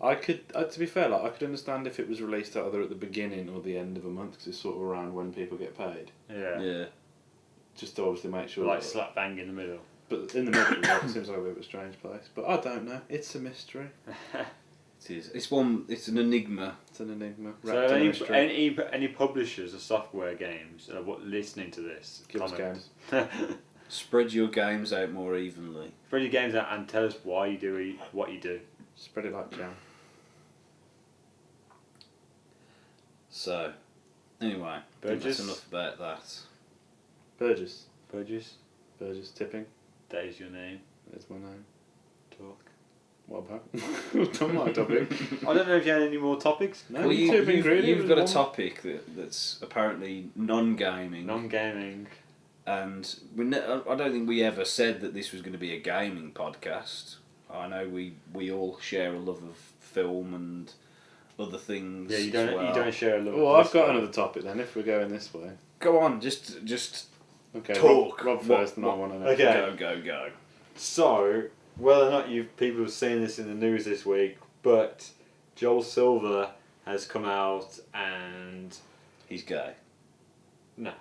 I could, to be fair, like I could understand if it was released either at the beginning or the end of a month because it's sort of around when people get paid. Yeah. Just to obviously make sure. Like slap bang in the middle. But in the middle, like, it seems like a bit of a strange place. But I don't know. It's a mystery. It is. It's one. It's an enigma. It's an enigma. So any publishers of software games that are listening to this, Give us comment. games. Spread your games out more evenly. Spread your games out and tell us why you do what you do. Spread it like jam. So, anyway, I think that's enough about that. Burgess. Burgess, Tipping. that is your name. That's my name. Talk. What about? Done my topic. I don't know if you had any more topics. No, Well, you've got a one. topic that's apparently non-gaming. Non-gaming. And I don't think we ever said that this was going to be a gaming podcast. I know we all share a love of film and other things. Yeah, you as well. don't share a love. Well, I've got another topic then. If we're going this way. Go on, just Okay. talk. Rob first, and I want to know. Okay. Go. So, whether or not people have seen this in the news this week, but Joel Silver has come out and He's gay. no.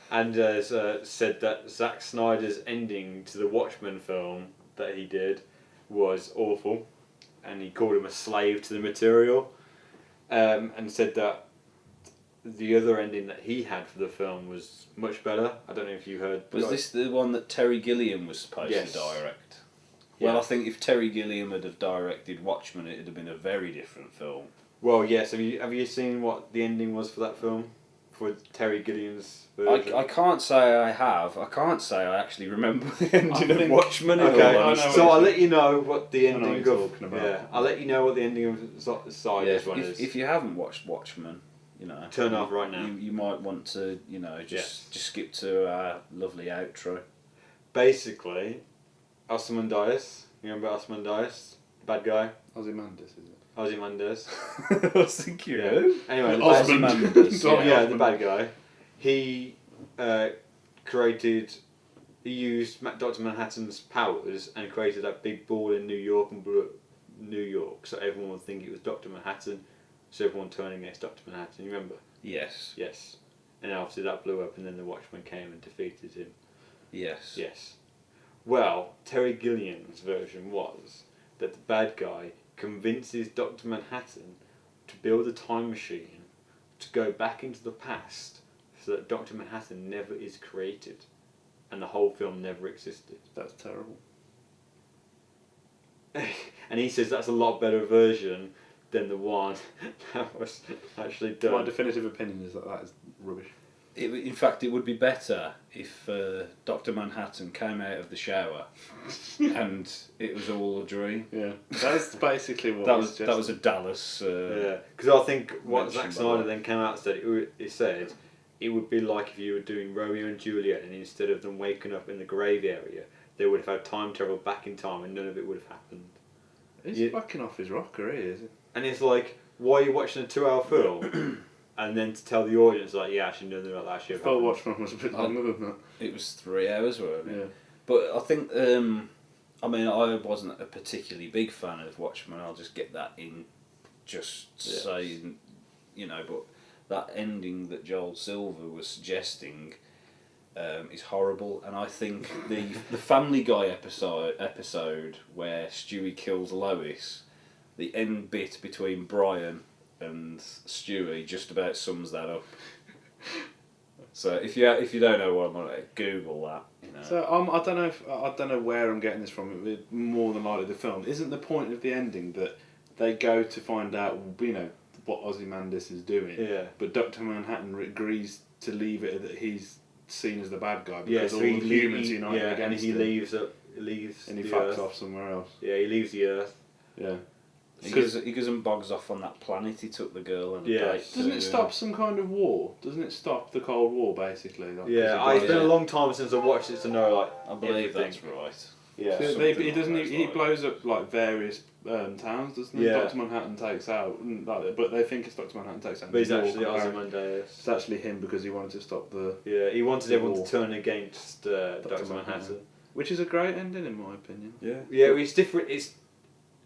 And has said that Zack Snyder's ending to the Watchmen film that he did was awful, and he called him a slave to the material, and said that the other ending that he had for the film was much better. I don't know if you heard. Was this the one that Terry Gilliam was supposed Yes. to direct? Yeah. Well, I think if Terry Gilliam had have directed Watchmen, it would have been a very different film. Well, yes. Have you seen what the ending was for that film? For Terry Gilliam's version? I can't say I have. I can't say I actually remember the ending of think- Watchmen. in Okay, all honesty. so I'll let you know what the I know ending what you're of talking about. yeah. I'll let you know what the ending of Snyder's one is. if you haven't watched Watchmen, Turn off right now. You might want to, just skip to our lovely outro. Basically, Ozymandias. You remember Ozymandias? Bad guy. Ozymandias, is it? Ozymandias. I was thinking, Yeah. who? Anyway, the Osmond. Ozymandias, Sorry, yeah, Osmond. the bad guy. He he used Dr. Manhattan's powers and created that big ball in New York and blew up New York, so everyone would think it was Dr. Manhattan, so everyone turned against Dr. Manhattan, you remember? Yes. Yes. And obviously that blew up and then the Watchmen came and defeated him. Yes. Yes. Well, Terry Gilliam's version was that the bad guy convinces Dr. Manhattan to build a time machine to go back into the past so that Dr. Manhattan never is created and the whole film never existed. That's terrible. And he says that's a lot better version than the one that was actually done. My definitive opinion is that is rubbish. In fact, it would be better if Dr. Manhattan came out of the shower and it was all a dream. Yeah, that's basically what That was a Dallas. Yeah, because I think what mention, Zack by Snyder the way. then came out and said, it said it would be like if you were doing Romeo and Juliet and instead of them waking up in the grave area, they would have had time travel back in time and none of it would have happened. He's fucking off his rocker, is he? And it's like, why are you watching a 2-hour film? And then to tell the audience, like, yeah, actually, nothing like that actually I thought happened. Watchmen was a bit longer than that. It was 3 hours, wasn't it? Yeah. But I think, I wasn't a particularly big fan of Watchmen. I'll just get that in, saying, but that ending that Joel Silver was suggesting is horrible. And I think the Family Guy episode where Stewie kills Lois, the end bit between Brian and Stewie just about sums that up. So if you don't know what I'm on, Google that. So I don't know where I'm getting this from. It more than likely the film. Isn't the point of the ending that they go to find out what Ozymandias is doing? Yeah. But Dr. Manhattan agrees to leave it that he's seen as the bad guy Yeah, because so all the humans unite and against he him. leaves And he the fucks Earth. off somewhere else. Yeah, he leaves the Earth. Yeah. He goes and bogs off on that planet. He took the girl and a date. Doesn't it stop some kind of war? Doesn't it stop the Cold War basically? Like, It's been a long time since I watched it to know like. I believe everything. that's right. Yeah. So he blows up like various towns, doesn't he? Yeah. Dr. Manhattan takes out, but they think it's Dr. Manhattan takes out. But he's actually York, Ozymandias. It's actually him because he wanted to stop the. Yeah, he wanted the everyone war. to turn against Dr. Manhattan. Manhattan. Which is a great ending in my opinion. Yeah. Yeah, it's different. It's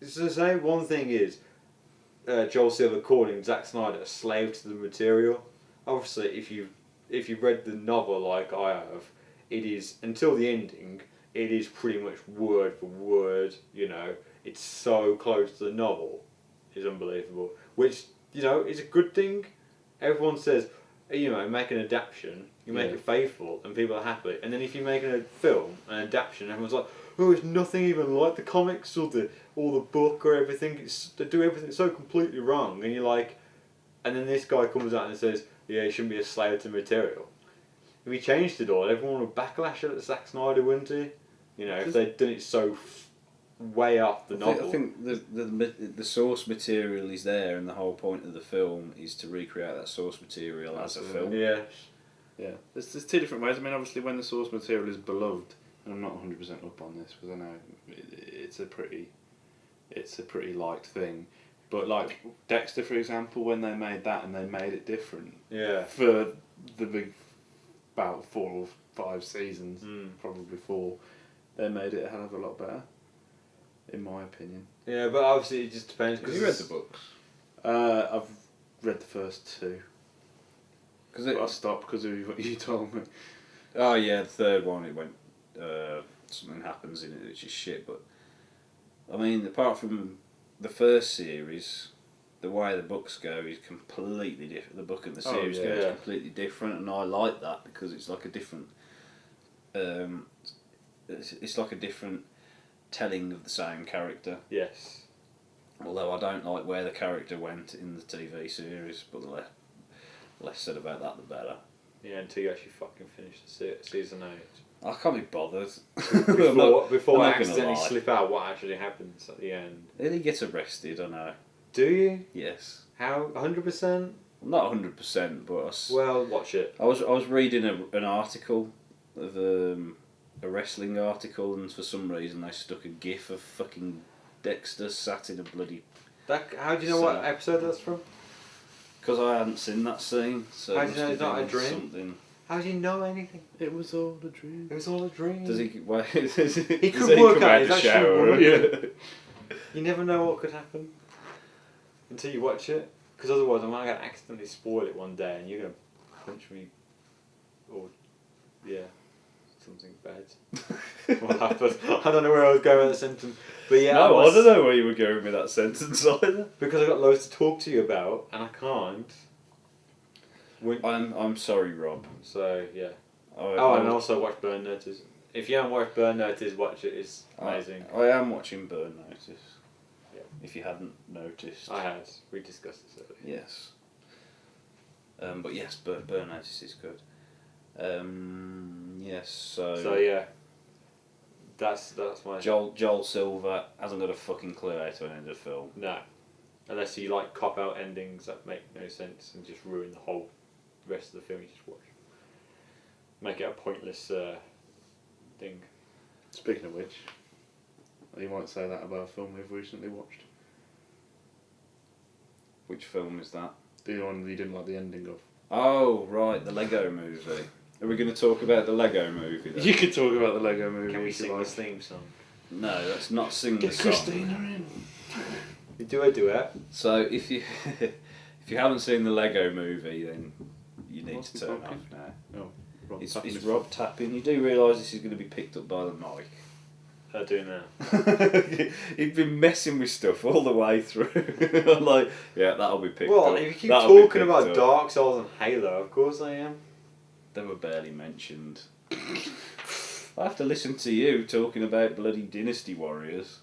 the same. One thing is, Joel Silver calling Zack Snyder a slave to the material. Obviously, if you've read the novel like I have, it is until the ending. It is pretty much word for word. You know, it's so close to the novel. It's unbelievable. Which is a good thing. Everyone says, make an adaptation. You make it faithful, and people are happy. And then if you make a film, an adaptation, everyone's like, "Oh, it's nothing even like the comics or the book or everything. They do everything so completely wrong." And you're like, and then this guy comes out and says, "Yeah, it shouldn't be a slave to material." If he changed it all, everyone would backlash at Zack Snyder, wouldn't he? If they'd done it so way off the novel. I think the source material is there, and the whole point of the film is to recreate that source material as a film. Yeah. Yeah, there's two different ways. I mean, obviously, when the source material is beloved, and I'm not 100% up on this because I know it's a pretty liked thing, but like Dexter, for example, when they made that and they made it different, for the big about 4 or 5 seasons, probably 4, they made it a hell of a lot better, in my opinion. Yeah, but obviously it just depends. Have you read the books? I've read the first 2. But I stopped because of what you told me. Oh yeah, the third one, it went. Something happens in it which is shit. But I mean, apart from the first series, the way the books go is completely different. The book and the series go is completely different, and I like that because it's like a different. It's like a different telling of the same character. Yes. Although I don't like where the character went in the TV series, but the less said about that, the better. Yeah, until you actually fucking finish the season 8. I can't be bothered. Before I not gonna accidentally lie. slip out what actually happens at the end. Then he gets arrested, I know. Do you? Yes. How? 100%? Not 100%, but Well, watch it. I was reading an article of a wrestling article, and for some reason they stuck a gif of fucking Dexter sat in a bloody. How do you know what episode that's from? Because I hadn't seen that scene, so. How do you know it's not a dream? Something. How do you know anything? It was all a dream. It was all a dream. Does he? Wait, does He does could work come out the his shower? actual Yeah. You never know what could happen until you watch it. Because otherwise, I might accidentally spoil it one day, and you're gonna punch me, or something bad. What happened? I don't know where I was going with that sentence, but yeah. No, I don't know where you were going with that sentence either. Because I've got loads to talk to you about, and I can't. I'm sorry, Rob. So yeah. I and also watch Burn Notice. If you haven't watched Burn Notice, watch it. It's amazing. I am watching Burn Notice. Yeah. If you hadn't noticed. I had. We discussed this earlier. Yes. But yes, Burn Notice is good. Yes. So yeah. That's my. Joel Silver hasn't got a fucking clue how to end a film. No. Unless you like cop out endings that make no sense and just ruin the whole rest of the film you just watch. Make it a pointless thing. Speaking of which, you might say that about a film we've recently watched. Which film is that? The one that you didn't like the ending of. Oh, right, the Lego movie. Are we going to talk about the Lego movie then? You could talk about the Lego movie. Can we if you sing like. this theme song? No, let's not sing the Get song. Christina in. You do a duet. So if you if you haven't seen the Lego movie, then you need What's to he turn talking? off now. Oh, Rob It's tapping his Rob tapping. You do realise this is going to be picked up by the mic. I do now. He'd been messing with stuff all the way through. I'm like, yeah, that'll be picked up. Well, if you keep That'll be talking picked about up. Dark Souls and Halo, of course I am. They were barely mentioned. I have to listen to you talking about bloody Dynasty Warriors.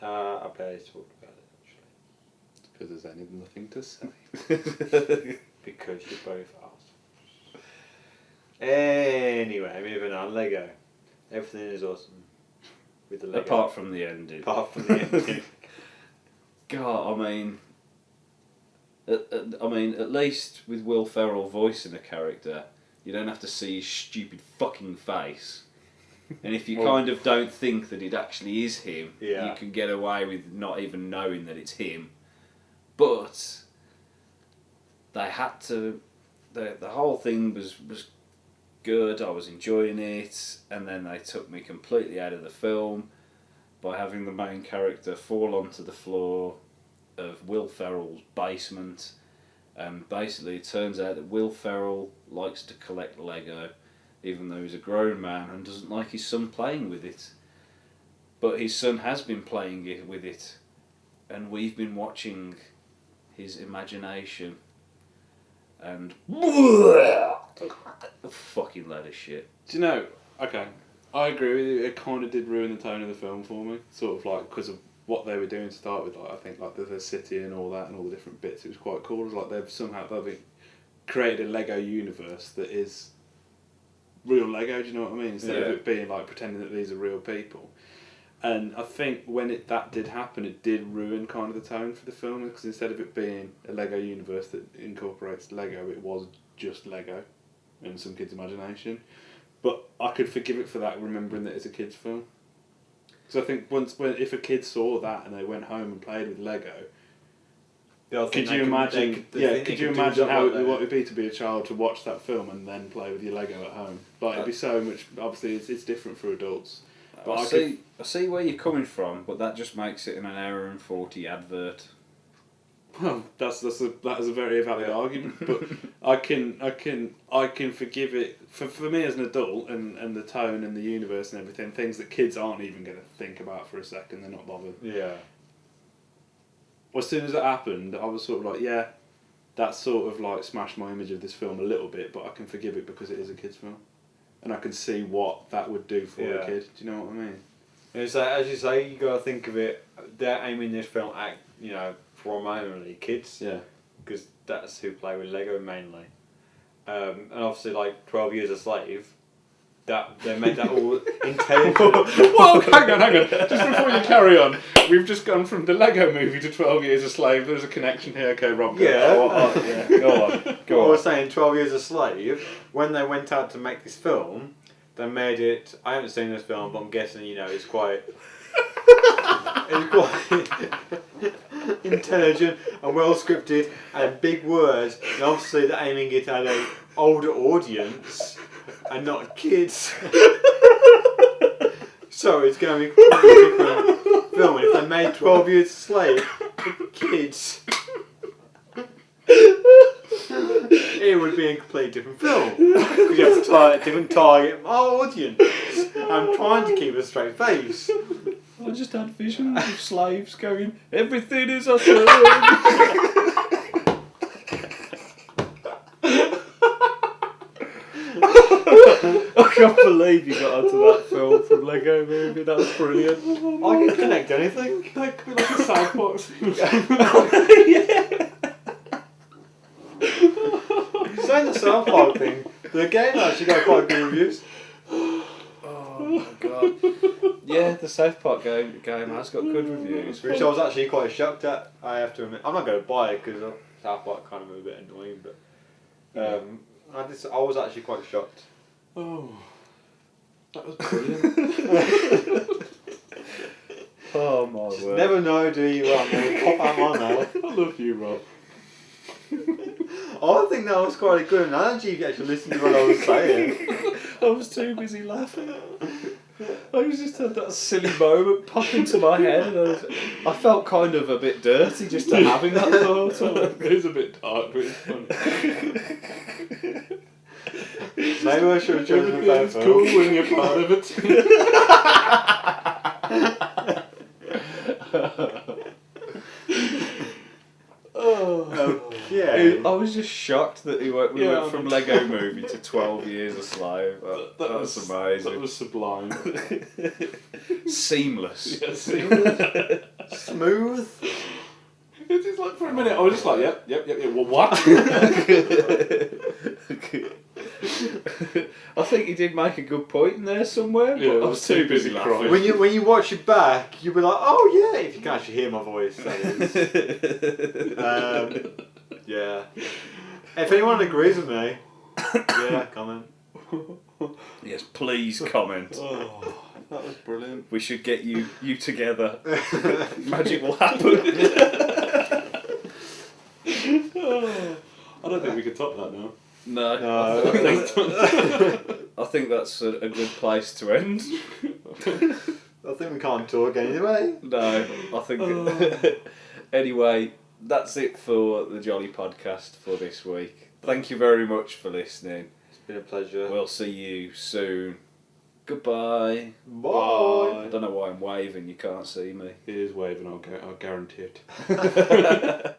I barely talked about it actually. Because there's nothing to say. Because you're both arse. Anyway, moving on. Lego. Everything is awesome with the Lego. Apart from the ending. Apart from the ending. God, at least with Will Ferrell voicing a character, you don't have to see his stupid fucking face. And if you kind of don't think that it actually is him, you can get away with not even knowing that it's him. But they had to. The whole thing was good. I was enjoying it, and then they took me completely out of the film by having the main character fall onto the floor of Will Ferrell's basement. And basically, it turns out that Will Ferrell likes to collect Lego, even though he's a grown man and doesn't like his son playing with it. But his son has been playing with it, and we've been watching his imagination. And fucking load of shit. Do you know? Okay, I agree with you. It kind of did ruin the tone of the film for me. Sort of like because of what they were doing to start with. Like I think like the city and all that and all the different bits. It was quite cool. It was like they've created a Lego universe that is real Lego. Do you know what I mean? Instead of it being like pretending that these are real people. And I think when that did happen, it did ruin kind of the tone for the film, because instead of it being a Lego universe that incorporates Lego, it was just Lego and some kid's imagination. But I could forgive it for that, remembering that it's a kid's film. So I think if a kid saw that and they went home and played with Lego, could you imagine how what it would be to be a child to watch that film and then play with your Lego at home? Like it'd be so much. Obviously, it's different for adults. But I see where you're coming from, but that just makes it an hour and 40 advert. Well, that is a very valid argument, but I can forgive it for me as an adult and the tone and the universe and everything. Things that kids aren't even going to think about for a second. They're not bothered. Yeah. Well, as soon as it happened, I was sort of like, yeah, that sort of like smashed my image of this film a little bit, but I can forgive it because it is a kids' film. And I can see what that would do for a kid. Do you know what I mean? And it's like, as you say, you got to think of it. They're aiming this film at primarily kids. Yeah. Because that's who play with Lego mainly. And obviously, like 12 Years a Slave, that they made that all intelligent. Whoa, hang on. Just before you carry on, we've just gone from the Lego movie to 12 Years a Slave. There's a connection here. Okay, Rob. Go on. I was saying 12 Years a Slave, when they went out to make this film, they made it. I haven't seen this film, but I'm guessing it's quite. It's quite intelligent and well scripted and big words, and obviously they're aiming it at an older audience and not kids. So it's going to be quite a different film. And if they made 12 Years a Slave for kids, it would be a completely different film. Because you have to try a different target audience. I'm trying to keep a straight face. I just had visions of slaves going, everything is a slave. I can't believe you got onto that film from Lego Movie. That was brilliant. I can connect anything. That could be like a South Park scene. Saying the South Park thing, the game actually got quite good reviews. Oh my god. Yeah, the South Park game has got good reviews. Which I was actually quite shocked at, I have to admit. I'm not going to buy it because South Park kind of a bit annoying, but I was actually quite shocked. Oh, that was brilliant. Oh my word. Never know, do you? I'm going to pop out my mouth. I love you, Rob. I think that was quite a good analogy if you actually listened to what I was saying. I was too busy laughing. I just had that silly moment pop into my head, and I felt kind of a bit dirty just to having that thought. It is a bit dark, but it's funny. Maybe I should have chosen a better film. Cool when you're part of it. Okay. I was just shocked that we went from Lego Movie to 12 Years a Slave. That was amazing. That was sublime. Seamless. Yeah, seamless. Smooth. It's like for a minute I was just like, yep. Well, what? I think he did make a good point in there somewhere, but Yeah, I was too busy laughing. When you watch it back, you'll be like, oh yeah, if you can actually hear my voice, that is. Yeah. If anyone agrees with me, yeah, comment. Yes, please comment. Oh, that was brilliant. We should get you together. Magic will happen. I don't think we could top that now. No, No. I think that's a good place to end. I think we can't talk anyway. No, I think. Anyway, that's it for the Jolly Podcast for this week. Thank you very much for listening. It's been a pleasure. We'll see you soon. Goodbye. Bye. I don't know why I'm waving. You can't see me. He is waving. I'll guarantee it.